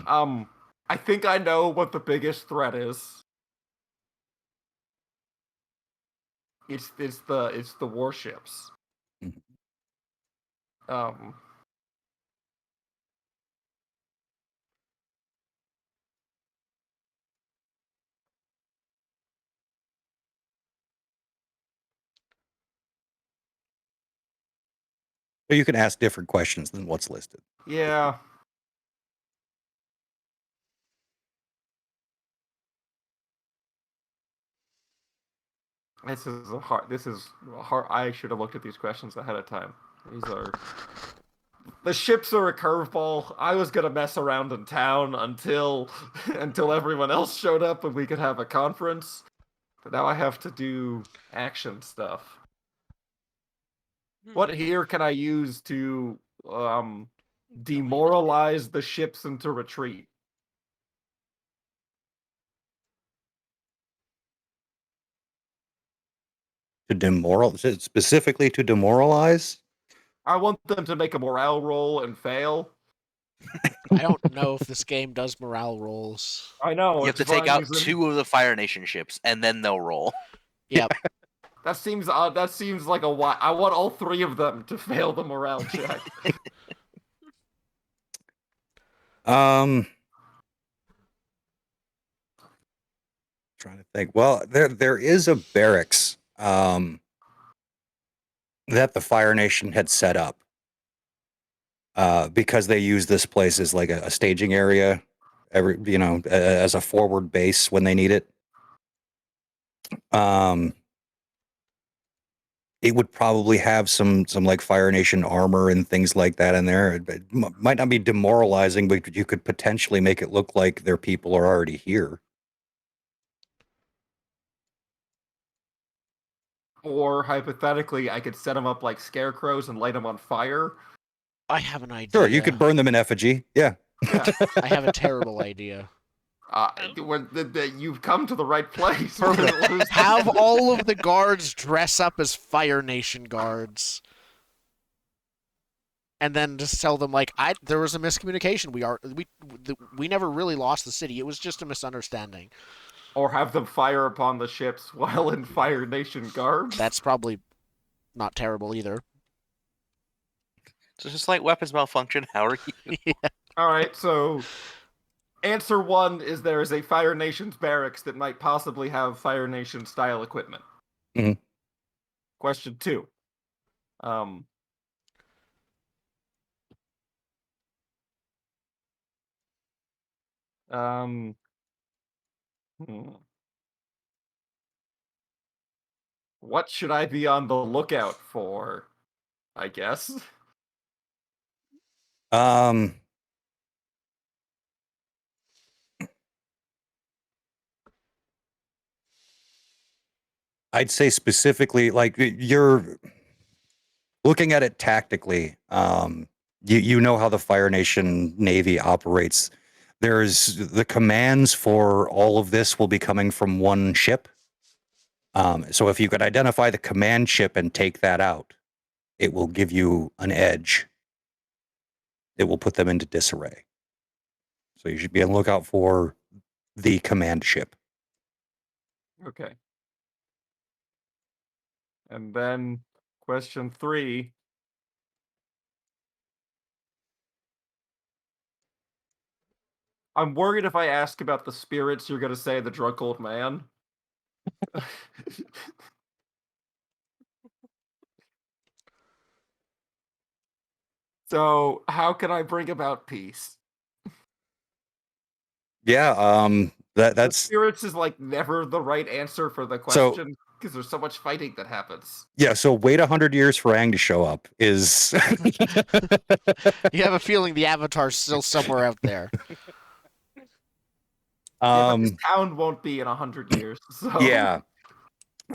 I think I know what the biggest threat is. It's the warships. Mhm. Um, So you can ask different questions than what's listed. yeah. This is a hard. I should have looked at these questions ahead of time. The ships are a curveball. I was gonna mess around in town until everyone else showed up and we could have a conference. But now I have to do action stuff. What here can I use to demoralize the ships into retreat? Specifically to demoralize? I want them to make a morale roll and fail. I don't know if this game does morale rolls. I know. You have to it's fine take out using- 2 of the Fire Nation ships, and then they'll roll. Yep. That seems odd. That seems like a why. I want all 3 of them to fail the morale check. Trying to think. Well, there is a barracks that the Fire Nation had set up because they use this place as like a staging area, as a forward base when they need it. It would probably have some like Fire Nation armor and things like that in there. It might not be demoralizing, but you could potentially make it look like their people are already here. Or hypothetically, I could set them up like scarecrows and light them on fire. I have an idea. Sure, you could burn them in effigy. Yeah. I have a terrible idea. You've come to the right place. Perfect. Have all of the guards dress up as Fire Nation guards. And then just tell them, like, there was a miscommunication. We never really lost the city. It was just a misunderstanding. Or have them fire upon the ships while in Fire Nation garb. That's probably not terrible either. So just like weapons malfunction, how are you? Yeah. Alright, so answer 1 is there is a Fire Nation's barracks that might possibly have Fire Nation style equipment. Mhm. Question 2. What should I be on the lookout for? I guess. I'd say specifically, like, you're looking at it tactically. You know how the Fire Nation Navy operates. There's the commands for all of this will be coming from one ship. So if you could identify the command ship and take that out, it will give you an edge. It will put them into disarray. So you should be on the lookout for the command ship. Okay. And then question 3. I'm worried if I ask about the spirits, you're going to say the drunk old man. So, how can I bring about peace? Yeah, The that's spirits is like never the right answer for the question because there's so much fighting that happens. yeah. So wait 100 years for Aang to show up is. You have a feeling the Avatar's still somewhere out there. Yeah, but this town won't be in 100 years. So. Yeah.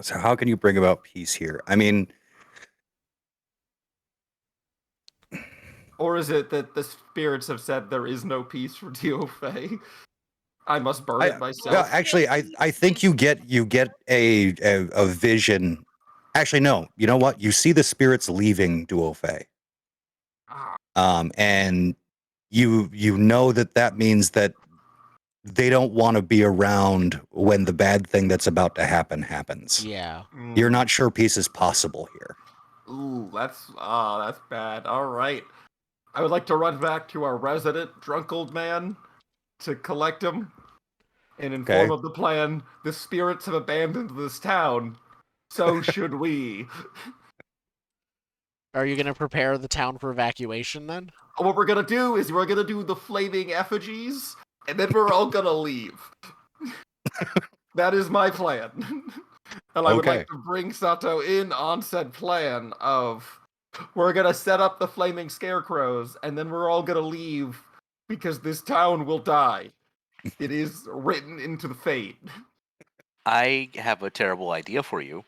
So how can you bring about peace here? I mean, or is it that the spirits have said there is no peace for DOFA? I must burn it myself. No, actually, I think you get a vision. Actually, no. You know what? You see the spirits leaving Duofei. And you know that means that they don't want to be around when the bad thing that's about to happen happens. Yeah. You're not sure peace is possible here. Ooh, that's bad. All right. I would like to run back to our resident drunk old man to collect him and inform of the plan. The spirits have abandoned this town. So should we. Are you going to prepare the town for evacuation then? What we're going to do is we're going to do the flaming effigies, and then we're all going to leave. That is my plan. And I would like to bring Sato in on said plan of we're going to set up the flaming scarecrows, and then we're all going to leave because this town will die. It is written into the fate. I have a terrible idea for you.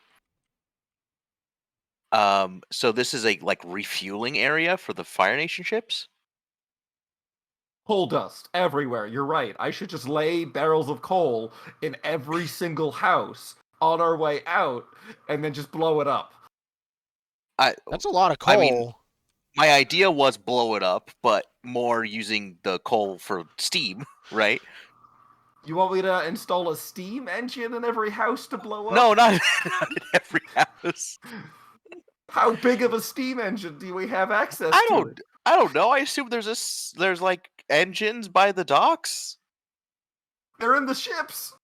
So this is a like refueling area for the Fire Nation ships? Coal dust everywhere. You're right. I should just lay barrels of coal in every single house on our way out and then just blow it up. That's a lot of coal. I mean, my idea was blow it up, but more using the coal for steam, right? You want me to install a steam engine in every house to blow up? No, not, not in every house. How big of a steam engine do we have access I to? don't. I don't know. I assume there's like engines by the docks. They're in the ships.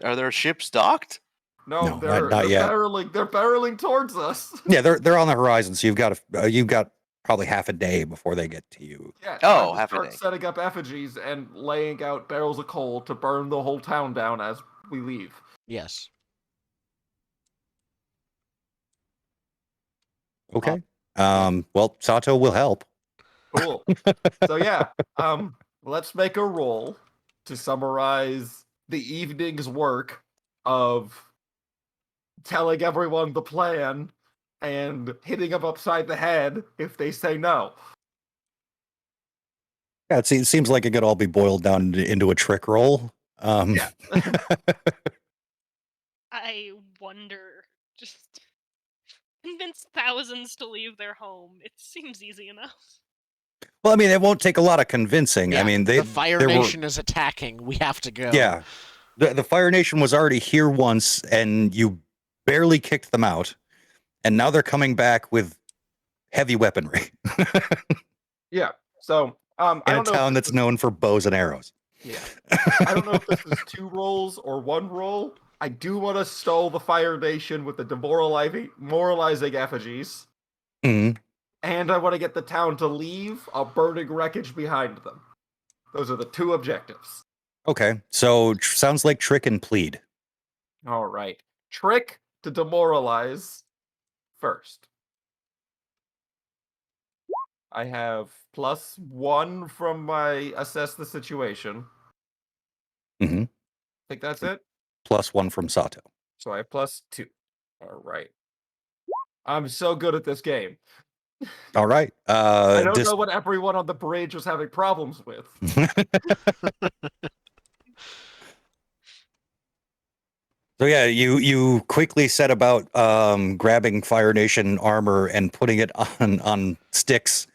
Are there ships docked? No, No, not yet. They're barreling towards us. Yeah, they're on the horizon, so you've got probably half a day before they get to you. Yeah, Oh, time to half a start day. setting up effigies and laying out barrels of coal to burn the whole town down as we leave. Yes. Okay. Well, Sato will help. Cool. So yeah, let's make a roll to summarize the evening's work of telling everyone the plan and hitting them upside the head if they say no. Yeah, it seems like it could all be boiled down into a trick roll. Yeah. I wonder. Just convince thousands to leave their home. It seems easy enough. Well, I mean, it won't take a lot of convincing. Yeah, I mean, the Fire Nation is attacking. We have to go. Yeah, the Fire Nation was already here once, and you barely kicked them out, and now they're coming back with heavy weaponry Yeah. So I in a don't know town that's known for bows and arrows. Yeah. I don't know if this is 2 rolls or 1 roll. I do want to stall the Fire Nation with the demoralizing effigies. Mhm. And I want to get the town to leave a burning wreckage behind them. Those are the 2 objectives. Okay, so sounds like trick and plead. All right. Trick to demoralize first. I have +1 from my assess the situation. Mm-hmm. Think that's it? +1 from Sato. So I have +2. All right. I'm so good at this game. All right. I don't know what everyone on the bridge was having problems with. So yeah, you quickly set about grabbing Fire Nation armor and putting it on sticks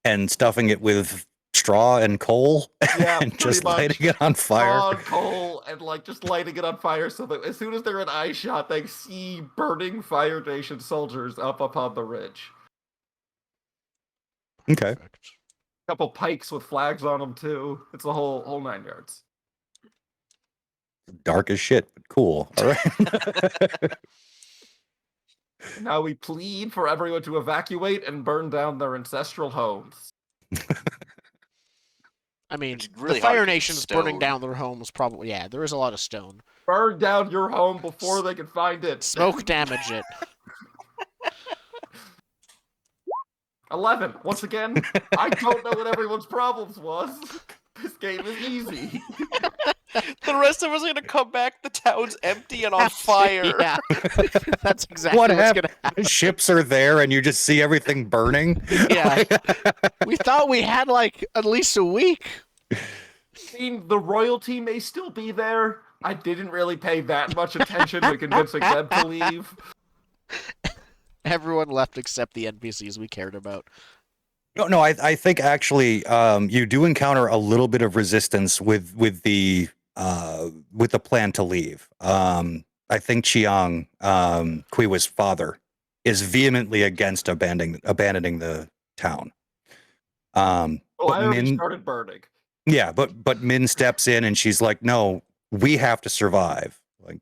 and stuffing it with straw and coal, Yeah, and just pretty much. lighting it on fire. On coal and like just lighting it on fire so that as soon as they're in eye shot, they see burning Fire Nation soldiers up upon the ridge. Okay. Perfect. Couple pikes with flags on them too. It's a whole 9 yards. Dark as shit, but cool. All right. Now we plead for everyone to evacuate and burn down their ancestral homes. I mean, It's really the Fire hard to Nation's burning stone. down their homes. Probably, yeah. There is a lot of stone. Burn down your home before they can find it. Smoke damage it. 11. Once again, I don't know what everyone's problems was. This game is easy. The rest of us are gonna come back. The town's empty and on fire. Yeah, that's exactly What what's happened? gonna happen. Ships are there, and you just see everything burning. Yeah. We thought we had like at least a week. I mean, the royalty may still be there. I didn't really pay that much attention to convincing them to leave. Everyone left except the NPCs we cared about. No, I think actually you do encounter a little bit of resistance with the plan to leave. I think Chiang, Quiwa's father, is vehemently against abandoning the town. Oh, But I already Min, started burning. yeah, but Min steps in and she's like, "No, we have to survive. Like,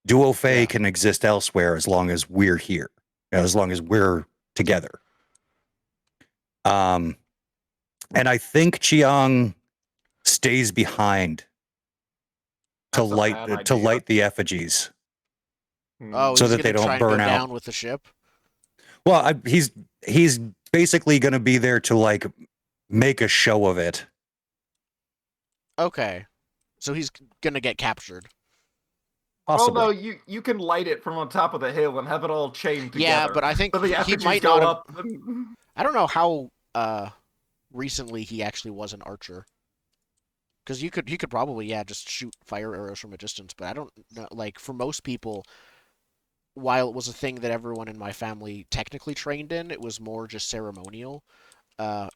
Duo Fei Yeah. can exist elsewhere as long as we're here, as long as we're together." And I think Chiang stays behind to That's a bad idea. light the effigies. Oh, So he's that they gonna don't try and go burn out. down with the ship. Well, he's basically going to be there to like make a show of it. Okay, so he's gonna get captured. Possibly. Well, no, you can light it from on top of the hill and have it all chained together. Yeah, but I think So the he effigies might go not have. up. And... I don't know how recently he actually was an archer. Because he could probably just shoot fire arrows from a distance, but I don't know. Like for most people, while it was a thing that everyone in my family technically trained in, it was more just ceremonial.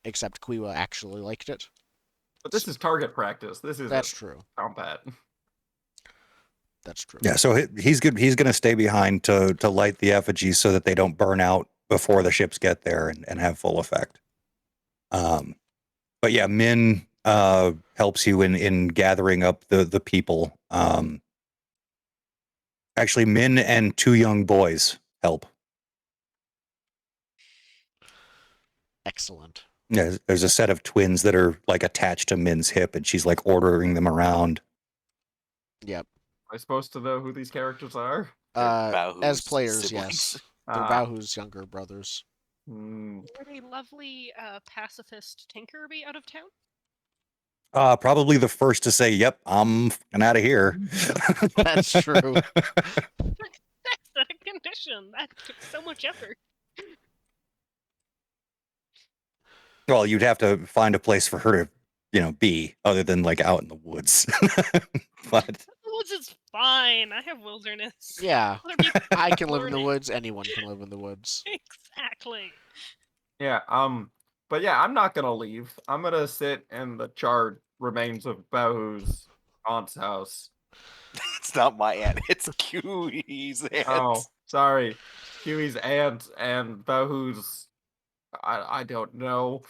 Except Quiwa actually liked it. But this is target practice. This is That's true. combat. That's true. Yeah, so he's good. He's going to stay behind to light the effigies so that they don't burn out before the ships get there and have full effect. But yeah, Min helps you in gathering up the people. Actually, Min and 2 young boys help. Excellent. Yeah, there's a set of twins that are like attached to Min's hip, and she's like ordering them around. Yep. Am I supposed to know who these characters are? They're As Bahu's players, siblings. yes. They're Ah, Bahu's younger brothers. hmm. Would a lovely pacifist tinker be out of town? Probably the first to say, "Yep, I'm fucking out of here." That's true. That's a condition. That took so much effort. Well, you'd have to find a place for her to, be other than like out in the woods. But The woods is fine. I have wilderness. Yeah. Other people I can live in the learning. woods. Anyone can live in the woods. Exactly. Yeah, but yeah, I'm not gonna leave. I'm gonna sit in the charred remains of Bahu's aunt's house. It's not my aunt. It's Q's aunt. Oh, sorry. Huey's aunt and Bahu's I don't know.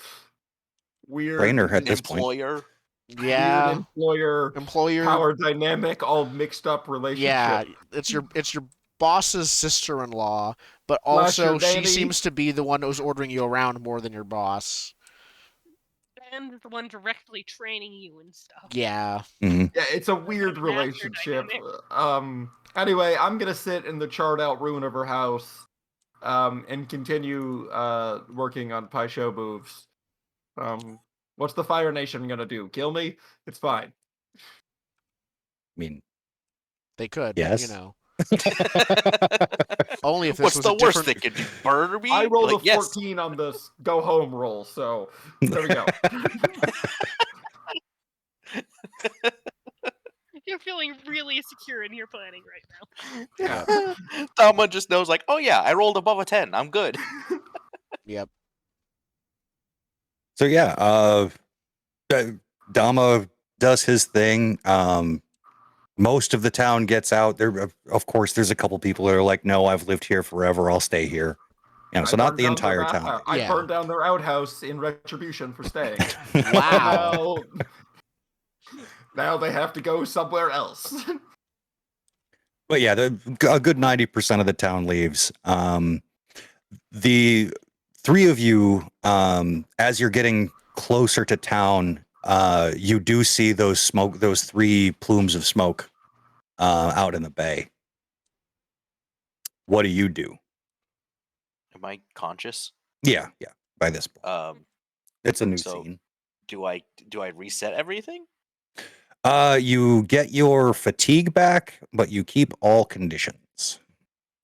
Weird Trainer at this point. Employer. Yeah. weird Employer. power dynamic, all mixed up relationship. Yeah. It's your boss's sister-in-law, but Slash your also she nanny. seems to be the one who's ordering you around more than your boss. And the one directly training you and stuff. Yeah. Mhm. Yeah, it's a weird master relationship. dynamic. Anyway, I'm gonna sit in the charred out ruin of her house, and continue working on Paisho moves. What's the Fire Nation gonna do? Kill me? It's fine. I mean, They could. Yes. You know. Only if this What's was the a worst different... they could do? Murder me? I rolled Like, a yes. 14 on this go home roll, so there we go. You're feeling really secure in your planning right now. Yeah. Dama just knows, like, oh yeah, I rolled above a 10. I'm good. Yep. So yeah, Dama does his thing. Most of the town gets out. There, of course, there's a couple people that are like, "No, I've lived here forever. I'll stay here." So I not burned the down entire their town. I Yeah. burned down their outhouse in retribution for staying. Wow. Now they have to go somewhere else. But yeah, a good 90% of the town leaves. The 3 of you, as you're getting closer to town, you do see those 3 plumes of smoke out in the bay. What do you do? Am I conscious? Yeah. By this point, it's a new so- scene. Do I reset everything? You get your fatigue back, but you keep all conditions.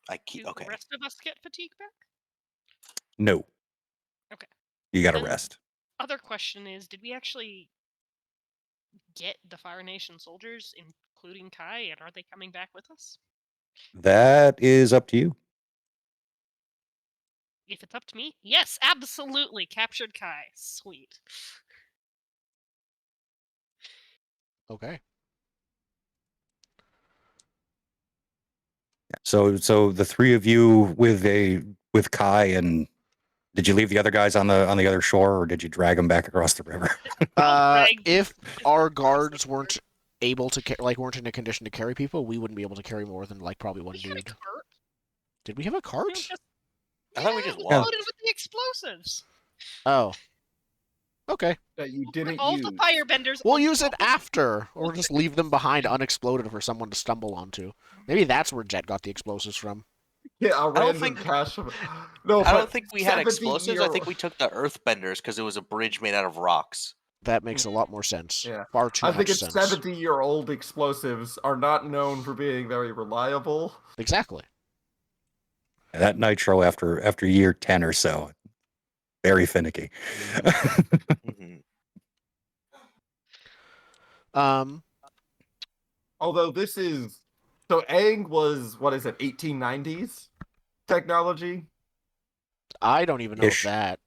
I keep Do okay. the rest of us get fatigue back? No. Okay. You got to Then- rest. Other question is, did we actually get the Fire Nation soldiers, including Kai, and are they coming back with us? That is up to you. If it's up to me, yes, absolutely. Captured Kai. Sweet. Okay. So the 3 of you with Kai, and did you leave the other guys on the other shore, or did you drag them back across the river? I'll drag If them our across the guards river. weren't able to weren't in a condition to carry people, we wouldn't be able to carry more than probably one We had a dude. cart. Did we have a We cart? just- I thought we Yeah, just it was walked. loaded with the explosives. Oh. Okay. That you didn't All use. the firebenders. We'll on use it top of- after, or just leave them behind unexploded for someone to stumble onto. Maybe that's where Jet got the explosives from. Yeah, a don't random think- cache of... No, I don't but think we had 70 explosives. I think we took the earthbenders because it was a bridge made out of rocks. That makes a lot more sense. Yeah. Far too I much think it's sense. 70-year-old explosives are not known for being very reliable. Exactly. That nitro after year 10 or so, very finicky. Mhm. Um. Although this is So Aang was, what is it, 1890s technology? I don't even know Ish. that.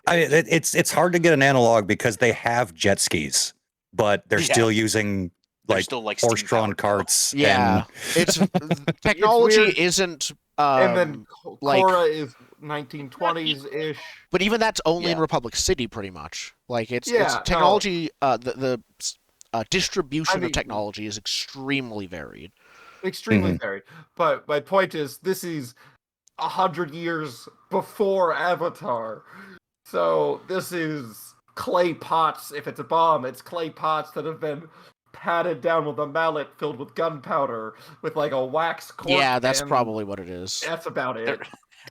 It's hard to get an analog because they have jet skis, but they're Yeah. still using They're like still like horse-drawn steam-powered, though. carts. Yeah, it's technology weird. isn't And then like, Korra is 1920s-ish. but even that's only in Yeah. Republic City, pretty much. Like it's Yeah, no. technology. The distribution I mean- of technology is extremely varied. Extremely Mhm. varied. But my point is, this is 100 years before Avatar. So this is clay pots. If it's a bomb, it's clay pots that have been patted down with a mallet filled with gunpowder with like a wax cork. Yeah, that's and probably what it is. That's about it.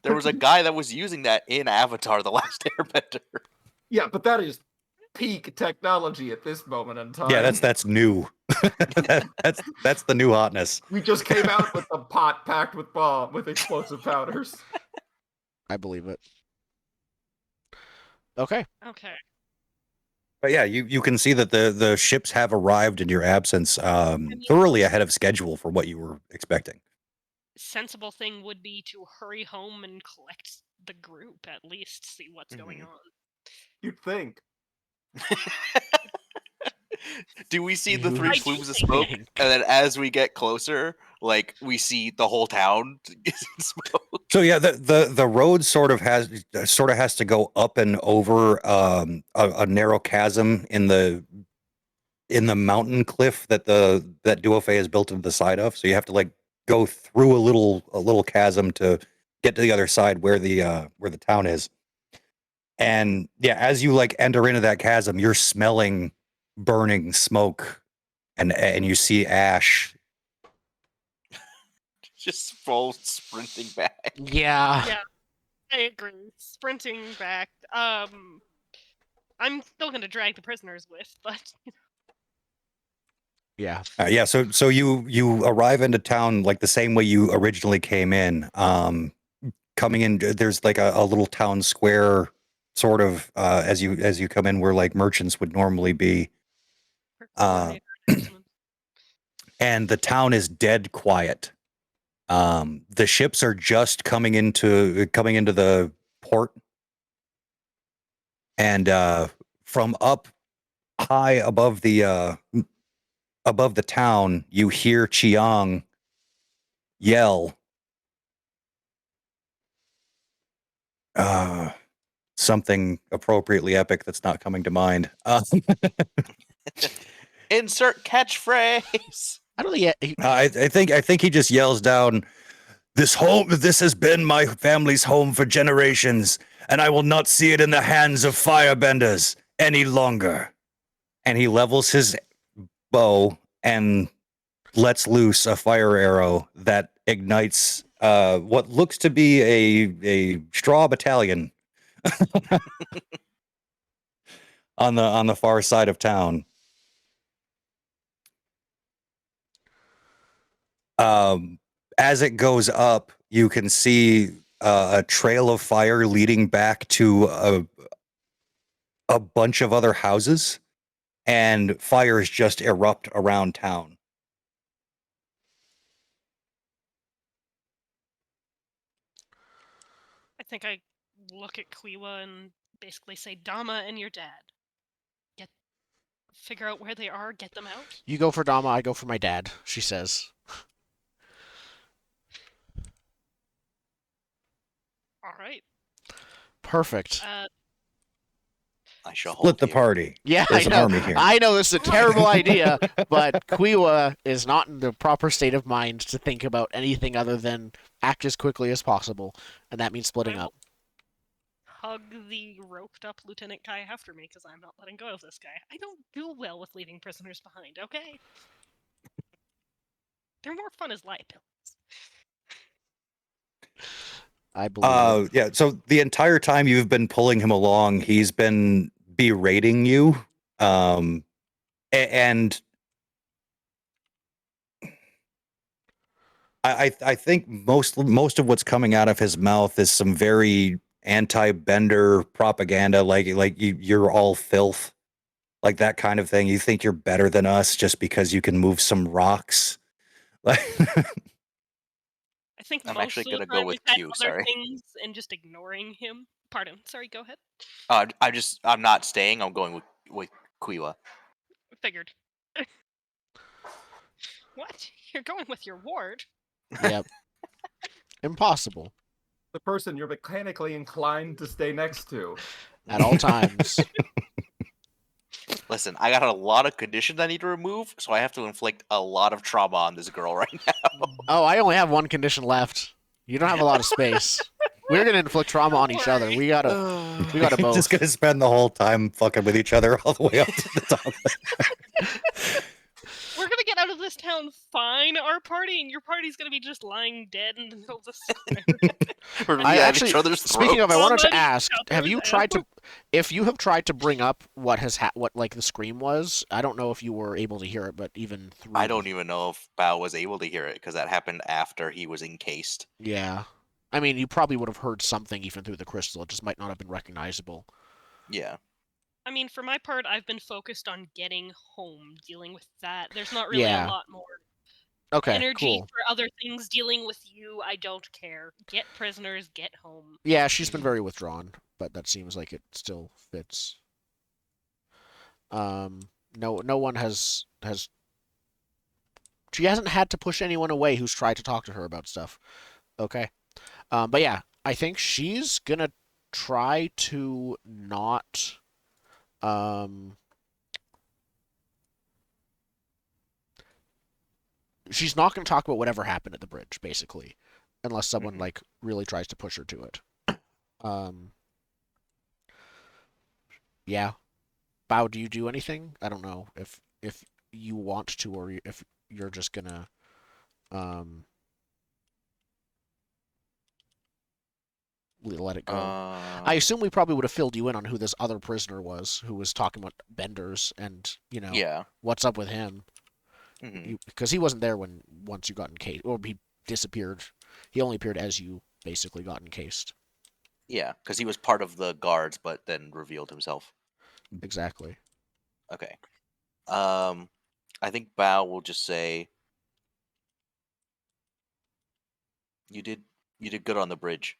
There was a guy that was using that in Avatar: The Last Airbender. Yeah, but that is peak technology at this moment in time. Yeah, that's new. that's the new hotness. We just came out with a pot packed with explosive powders. I believe it. Okay. Okay. But yeah, you can see that the ships have arrived in your absence, thoroughly ahead of schedule for what you were expecting. Sensible thing would be to hurry home and collect the group, at least see what's going on. You'd think. Do we see the You three would plumes of think. smoke? And then as we get closer, like we see the whole town is in smoke. So yeah, the road sort of has to go up and over a narrow chasm in the mountain cliff that Duofei is built into the side of. So you have to like go through a little chasm to get to the other side where the town is. And yeah, as you like enter into that chasm, you're smelling burning smoke, and you see ash. Just full sprinting back. Yeah. Yeah. I agree. Sprinting back. I'm still gonna drag the prisoners with, but Yeah. Yeah, so you arrive into town like the same way you originally came in. Coming in, there's like a little town square, sort of as you come in, where like merchants would normally be. And the town is dead quiet. The ships are just coming into the port, and from up high above the town, you hear Chiang yell, something appropriately epic that's not coming to mind. Insert catchphrase. I don't think I think he just yells down, This has been my family's home for generations, and I will not see it in the hands of firebenders any longer." And he levels his bow and lets loose a fire arrow that ignites what looks to be a straw battalion on the far side of town. As it goes up, you can see a trail of fire leading back to a bunch of other houses, and fires just erupt around town. I think I look at Quiwa and basically say, Dama and your dad. Figure out where they are, get them out. you go for Dama, I go for my dad, she says. Alright. Perfect. I shall Split hold the you. party. Yeah, There's I an know. army here. I know this is a terrible idea, but Quiwa is not in the proper state of mind to think about anything other than act as quickly as possible, and that means splitting up. Hug the roped up Lieutenant Kai after me, because I'm not letting go of this guy. I don't do well with leaving prisoners behind, okay? They're more fun as liabilities. I believe it. Yeah, so the entire time you've been pulling him along, he's been berating you. And I think most of what's coming out of his mouth is some very anti-bender propaganda, like you're all filth, like that kind of thing. You think you're better than us just because you can move some rocks. Like, I think I'm most actually of the gonna go time with we've had Q, other sorry. things and just ignoring him. Pardon. Sorry. Go ahead. I'm not staying. I'm going with Quiwa. Figured. What? You're going with your ward? Yep. Impossible. The person you're mechanically inclined to stay next to. At all times. Listen, I got a lot of conditions I need to remove, so I have to inflict a lot of trauma on this girl right now. Oh, I only have one condition left. You don't have a lot of space. We're gonna inflict trauma on each other. We gotta both. just gonna spend the whole time fucking with each other all the way up to the top. We're gonna get out of this town fine, our party, and your party's gonna be just lying dead in the middle of the square. We're I at actually, each other's speaking of, I throats. wanted to Somebody ask: shut have her you down. tried to, if you have tried to bring up what has what like the scream was? I don't know if you were able to hear it, but even through. I don't even know if Bao was able to hear it because that happened after he was encased. Yeah, I mean, you probably would have heard something even through the crystal. It just might not have been recognizable. Yeah. I mean, for my part, I've been focused on getting home, dealing with that. There's not really Yeah. a lot more Okay, energy cool. for other things. Dealing with you, I don't care. Get prisoners, get home. Yeah, she's been very withdrawn, but that seems like it still fits. No one has. She hasn't had to push anyone away who's tried to talk to her about stuff. Okay. But yeah, I think she's gonna try to not. She's not gonna talk about whatever happened at the bridge, basically, unless someone like really tries to push her to it. Yeah. Bao, do you do anything? I don't know if you want to, or if you're just gonna let it go. I assume we probably would have filled you in on who this other prisoner was, who was talking about benders and Yeah. what's up with him, because he wasn't there once you got encased, or he disappeared. He only appeared as you basically got encased. Yeah, because he was part of the guards, but then revealed himself. Exactly. Okay. I think Bao will just say, "You did good on the bridge."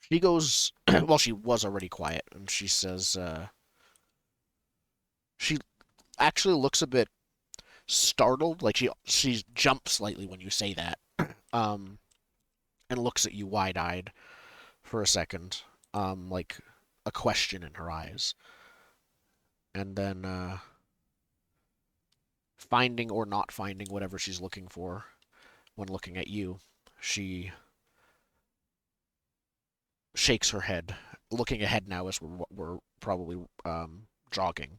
She goes. Well, she was already quiet, and she says, she actually looks a bit startled, like she jumps slightly when you say that, and looks at you wide-eyed for a second, like a question in her eyes, and then finding or not finding whatever she's looking for when looking at you, she shakes her head, looking ahead now as we're probably jogging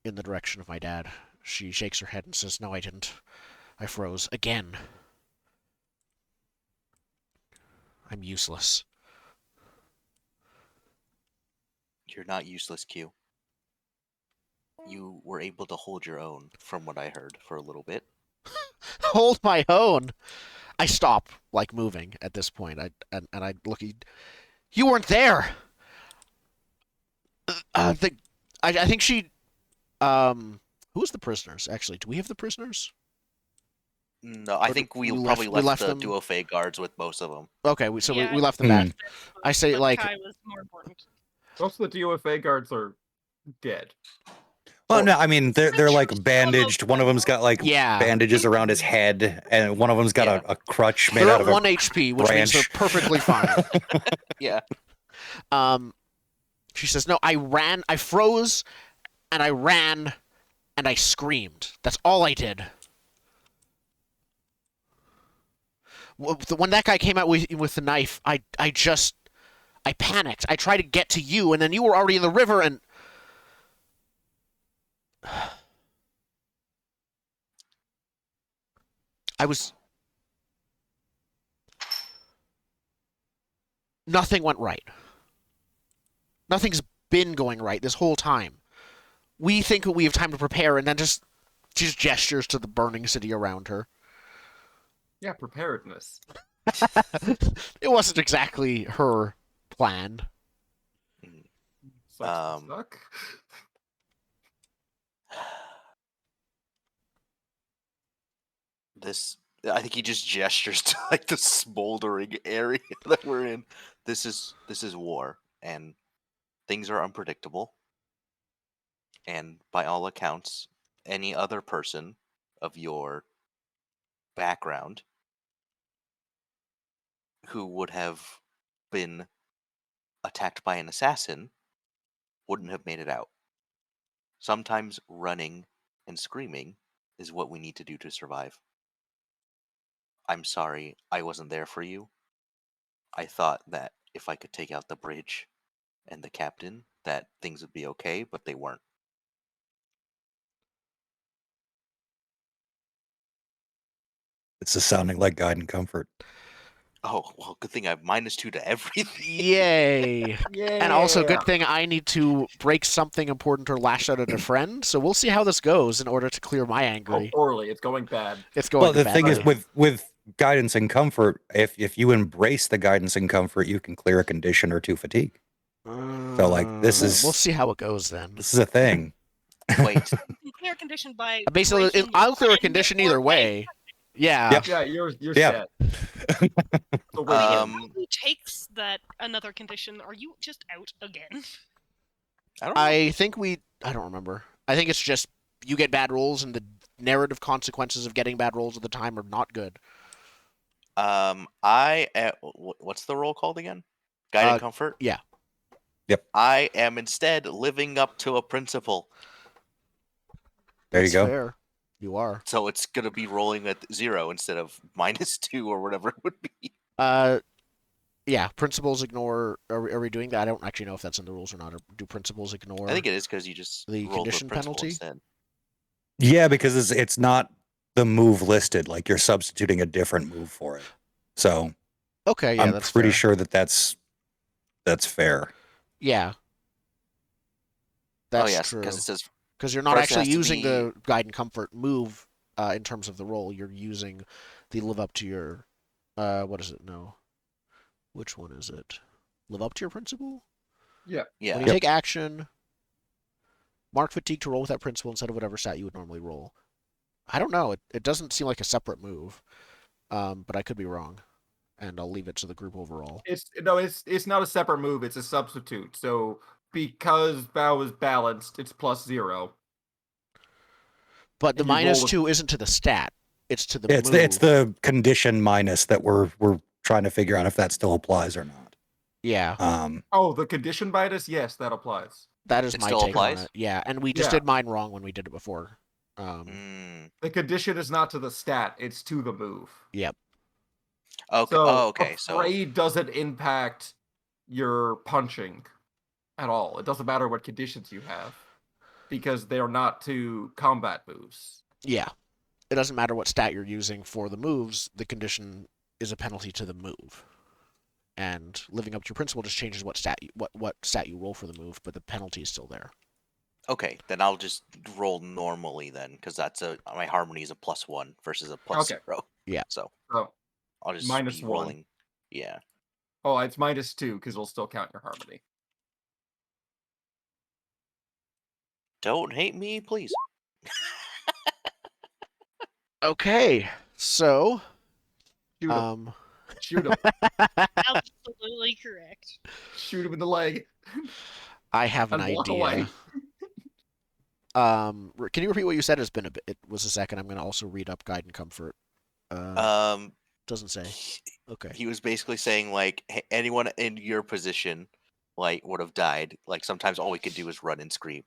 in the direction of my dad. She shakes her head and says, "No, I didn't. I froze again. I'm useless." You're not useless, Q. You were able to hold your own, from what I heard, for a little bit. Hold my own. I stop, like, moving at this point. I look at you. Weren't there. I think she. Who's the prisoners? Actually, do we have the prisoners? No, I think we probably left the them? Duofei guards with most of them. Okay, we Yeah, left them back. I say, but like, Kai was more important. Most of the DOFA guards are dead. Well, no, I mean they're True, like some of bandaged. them One of them's got like Yeah. bandages around his head, and one of them's got a crutch made they're out at of 1 a HP, which means they're branch. perfectly fine. Yeah. She says, "No, I froze, and I ran, and I screamed. That's all I did. When that guy came out with the knife, I panicked. I tried to get to you, and then you were already in the river, and..." Nothing went right. Nothing's been going right this whole time. We think we have time to prepare, and then she just gestures to the burning city around her. Yeah, preparedness. It wasn't exactly her plan. Sucks to Um, suck. I think he just gestures to like the smoldering area that we're in. This is war, and things are unpredictable. And by all accounts, any other person of your background who would have been attacked by an assassin wouldn't have made it out. Sometimes running and screaming is what we need to do to survive. I'm sorry I wasn't there for you. I thought that if I could take out the bridge and the captain, that things would be okay, but they weren't. It's just sounding like guide and comfort. Oh, well, good thing I have -2 to everything. Yay! Yeah. And also, good thing I need to break something important or lash out at a friend. So we'll see how this goes in order to clear my Oh, angry. poorly. It's going bad. It's going Well, the thing is badly. with guidance and comfort, if you embrace the guidance and comfort, you can clear a condition or 2 fatigue. So like this is We'll see how it goes then. this is a thing. Wait, You can clear a condition by Basically, breaking I'll clear a one condition or either by- way. Yeah. Yep. Yeah, you're Yeah. set. So wait, Who takes that another condition? Are you just out again? I don't know. I think I don't remember. I think it's just you get bad rolls, and the narrative consequences of getting bad rolls at the time are not good. What's the role called again? Guide and comfort. yeah. Yep. I am instead living up to a principle, There you That's go. fair. You are. so it's gonna be rolling at 0 instead of -2 or whatever it would be. Yeah. Principles ignore. Are we doing that? I don't actually know if that's in the rules or not. Or do principles ignore? I think it is because you just the rolled condition the principle penalty? instead. Yeah, because it's not the move listed. Like you're substituting a different move for it. So Okay. Yeah, I'm that's pretty fair. sure that's fair. Yeah. That's yes, true. because it says Because you're not person actually has to using be- the guide and comfort move in terms of the roll. You're using the live up to your. What is it? No. Which one is it? Live up to your principle? yeah. yeah. When you take action, mark fatigue to roll with that principle instead of whatever stat you would normally roll. I don't know. It doesn't seem like a separate move, but I could be wrong, and I'll leave it to the group overall. It's not a separate move, it's a substitute. So because bow is balanced, it's +0. But the And you roll with- -2 isn't to the stat; it's to the It's move. it's the condition minus that we're trying to figure out if that still applies or not. Yeah, Oh, the condition bias? Yes, that applies. that is It my still take applies? on it. Yeah, and we just Yeah. did mine wrong when we did it before. The condition is not to the stat, it's to the move. Yep. Okay. So Okay. So afraid doesn't impact your punching at all. It doesn't matter what conditions you have. Because they're not to combat moves. Yeah. It doesn't matter what stat you're using for the moves, the condition is a penalty to the move. And living up to your principle just changes what stat you roll for the move, but the penalty is still there. okay, then I'll just roll normally then, because my harmony is a +1 versus a +0. Yeah. So So, I'll just -1. be rolling. Yeah. oh, it's -2 because it'll still count your harmony. Don't hate me, please. Okay. So, Shoot him. Shoot him. Absolutely correct. Shoot him in the leg. I have an And walk idea. away. Can you repeat what you said? It's been it was a second. I'm going to also read up guide and comfort. Doesn't say. Okay. He was basically saying like anyone in your position like would have died. Like sometimes all we could do is run and scream.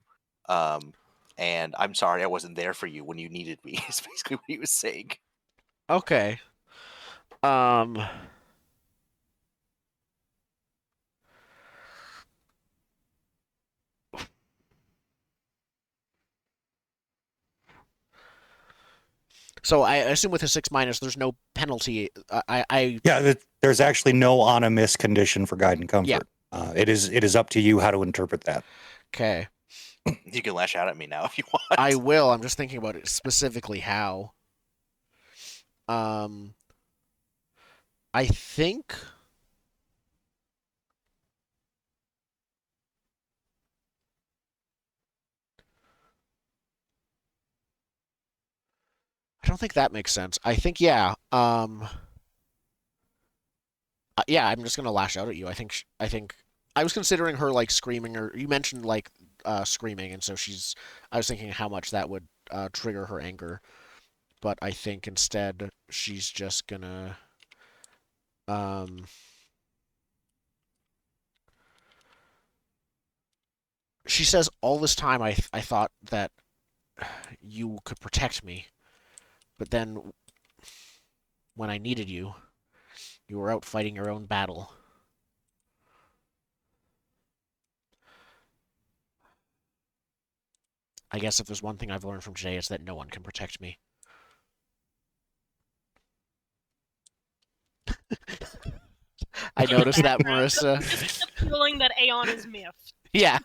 And I'm sorry I wasn't there for you when you needed me. Is basically what he was saying. Okay. So I assume with a 6-, there's no penalty. Yeah, there's actually no on a miss condition for guide and comfort. It is up to you how to interpret that. Okay. You can lash out at me now if you want. I will. I'm just thinking about it specifically how. I think don't think that makes sense. I think yeah. Yeah, I'm just gonna lash out at you. I think I was considering her like screaming, or you mentioned like screaming, and so she's. I was thinking how much that would trigger her anger, but I think instead she's just gonna. Um, she says all this time I thought that you could protect me, but then when I needed you, you were out fighting your own battle. I guess if there's one thing I've learned from today, it's that no one can protect me. I noticed that, Marissa. Just the feeling that Aeon is miffed. Yeah.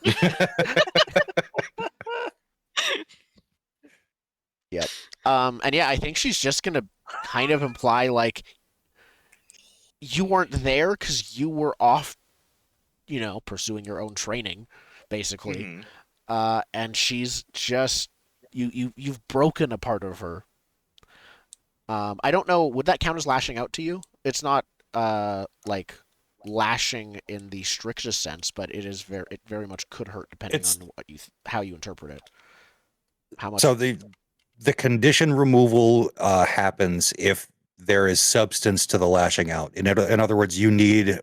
Yep. And yeah, I think she's just gonna kind of imply like you weren't there because you were off, pursuing your own training, basically. And she's just you've broken a part of her. I don't know. Would that count as lashing out to you? It's not like lashing in the strictest sense, but it very much could hurt depending on how you interpret it. How much? So the condition removal happens if there is substance to the lashing out. In other words, you need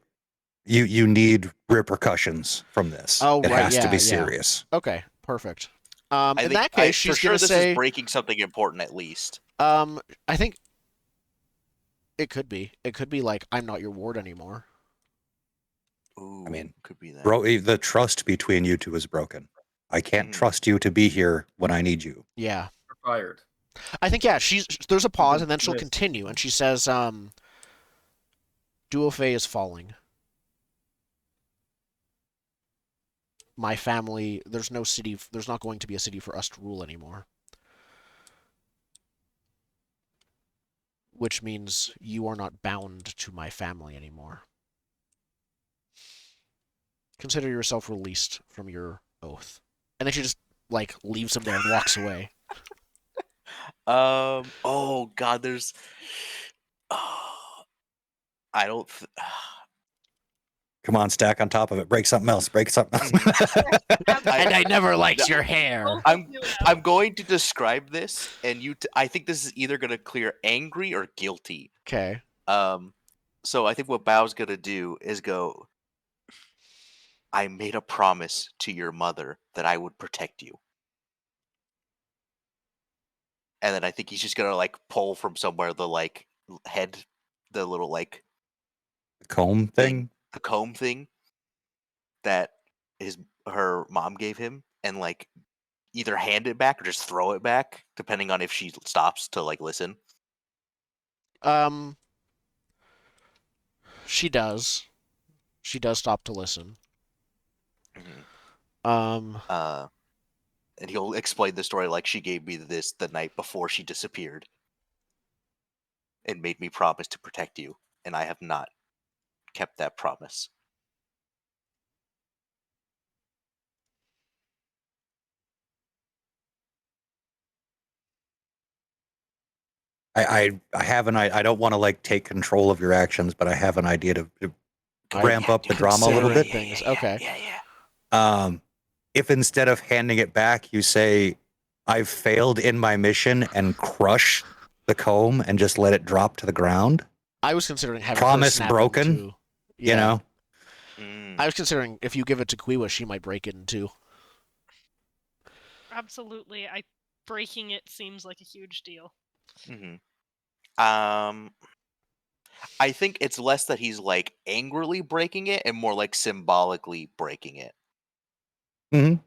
repercussions from this. Oh, it right, has to be yeah. serious. Okay, perfect. In that case, she's going to say this is breaking something important at least. I think it could be. It could be like I'm not your ward anymore. Ooh, I mean, could be that. Bro, the trust between you two is broken. I can't trust you to be here when I need you. Yeah. You're fired. I think there's a pause and then she'll continue and she says Duofei is falling. My family, there's not going to be a city for us to rule anymore. Which means you are not bound to my family anymore. Consider yourself released from your oath. And then she just like leaves him there and walks away. Oh God, there's. I don't. Come on, stack on top of it. Break something else. Break something else. And I never liked your hair. I'm going to describe this, and I think this is either going to clear angry or guilty. Okay. So I think what Bao's going to do is go. I made a promise to your mother that I would protect you. And then I think he's just gonna like pull from somewhere the like head, the little like comb thing, the comb thing that her mom gave him, and like either hand it back or just throw it back, depending on if she stops to like listen. She does. She does stop to listen. And he'll explain the story like she gave me this the night before she disappeared and made me promise to protect you, and I have not kept that promise. I have I don't want to like take control of your actions, but I have an idea to ramp up the drama a little bit. Things. Okay. Yeah. If instead of handing it back, you say, "I've failed in my mission," and crush the comb and just let it drop to the ground. I was considering having promise her broken. Too. Yeah. You know. I was considering if you give it to Quiwa, she might break it in two. Absolutely, breaking it seems like a huge deal. I think it's less that he's like angrily breaking it and more like symbolically breaking it. Right.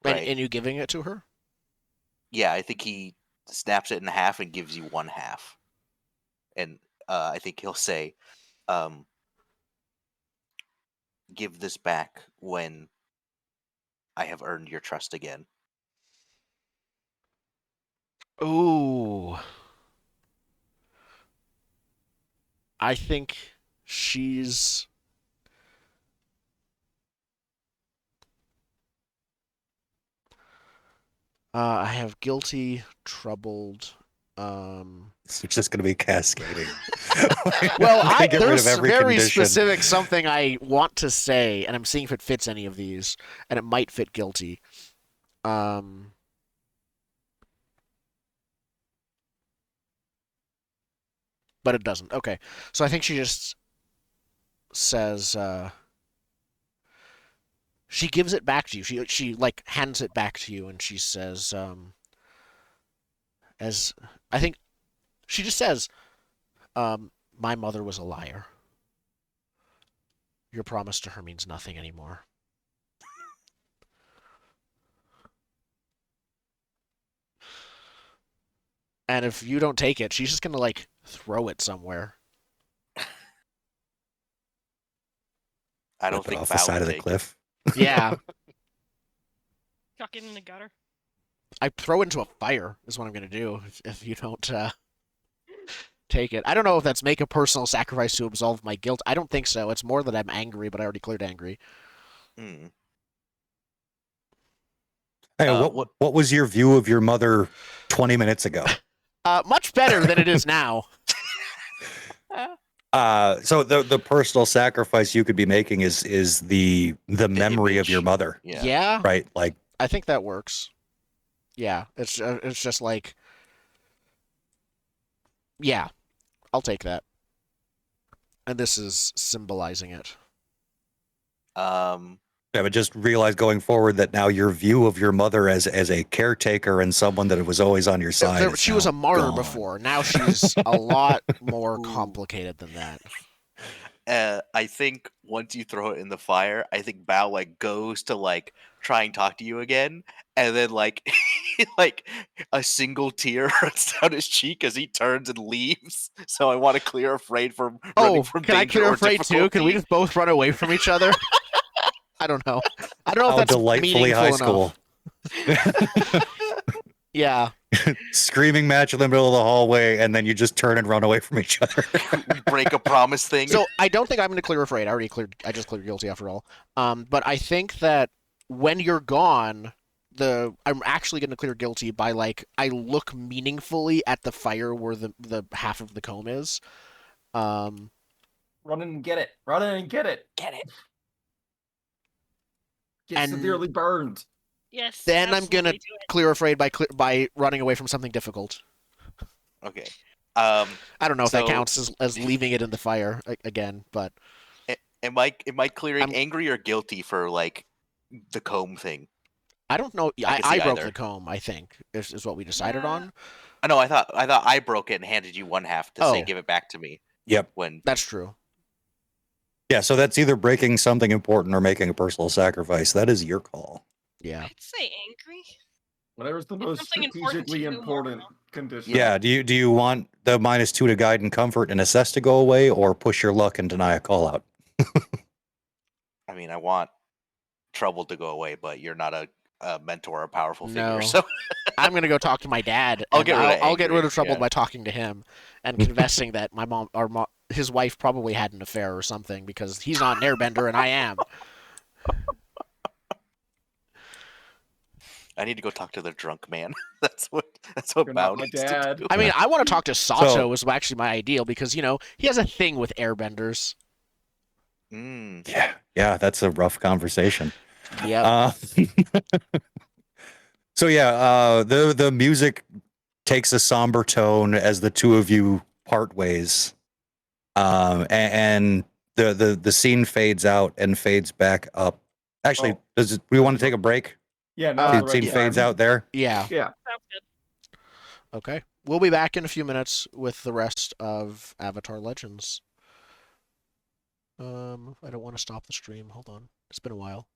And you giving it to her? Yeah, I think he snaps it in half and gives you one half. And I think he'll say, give this back when I have earned your trust again. Ooh. I think she's... I have guilty, troubled, It's just going to be cascading. Well, Gotta get rid there's of every very condition. specific something I want to say, and I'm seeing if it fits any of these, and it might fit guilty. But it doesn't. Okay, so I think she just says she gives it back to you. She like hands it back to you, and she says as I think she just says, my mother was a liar. Your promise to her means nothing anymore. And if you don't take it, she's just gonna like throw it somewhere. I don't Flip it think off Val the side would of the take it. cliff. Yeah, Chuck it in the gutter. I throw it into a fire is what I'm gonna do if you don't take it. I don't know if that's make a personal sacrifice to absolve my guilt. I don't think so. It's more that I'm angry, but I already cleared angry. Hmm. Hey, What- what was your view of your mother 20 minutes ago? Much better than it is now. So the personal sacrifice you could be making is the memory of image. your mother, Yeah, right? Like, I think that works. Yeah, it's just like, yeah, I'll take that. And this is symbolizing it. yeah, but just realize going forward that now your view of your mother as a caretaker and someone that was always on your side. is She was now a martyr gone. before. Now she's a lot more Ooh. complicated than that. I think once you throw it in the fire, I think Bao like goes to like try and talk to you again, and then like like a single tear runs down his cheek as he turns and leaves. So I want to clear Afraid from running Oh, from can I danger clear or afraid too? Can we difficulty. just both run away from each other? I don't know. I don't know if How that's delightfully meaningful high enough. school. Yeah. Screaming match in the middle of the hallway, and then you just turn and run away from each other. We break a promise thing. So I don't think I'm going to clear afraid. I just cleared guilty after all. But I think that when you're gone, I'm actually going to clear guilty by like I look meaningfully at the fire where the half of the comb is. Run in and get it. Run in and get it. Get it. Get And- severely burned. Yes. Then I'm gonna absolutely do it. clear afraid by running away from something difficult. Okay. I don't know if that So- counts as leaving it in the fire again, but Am I clearing I'm- angry or guilty for like the comb thing? I don't know. I can I see broke either. the comb. I think is what we decided Yeah. on. I know. I thought I broke it and handed you one half to say Oh. give it back to me. Yep. When That's true. Yeah, so that's either breaking something important or making a personal sacrifice. That is your call. Yeah. I'd say angry. Whatever's the It's most something important to strategically you, important Marissa. condition. Yeah. Do you want the -2 to guide and comfort and assess to go away, or push your luck and deny a call out? I mean, I want trouble to go away, but you're not a mentor or a powerful No. figure, so I'm gonna go talk to my dad. I'll and get rid of I'll get rid angry, of trouble yeah. by talking to him and confessing that my mom or his wife probably had an affair or something because he's not an airbender and I am. I need to go talk to the drunk man. That's what You're not Bao my needs to dad. do. I mean, Yeah. I want to talk to Sato So- is actually my ideal because he has a thing with airbenders. Mm. Yeah, that's a rough conversation. Yeah. So yeah, the music takes a somber tone as the two of you part ways, and the scene fades out and fades back up. Actually, Oh. we want to take a break? Yeah, now's the Scene right fades time. out there. Yeah. Yeah. Sounds good. Okay. We'll be back in a few minutes with the rest of Avatar Legends. I don't want to stop the stream. Hold on. It's been a while.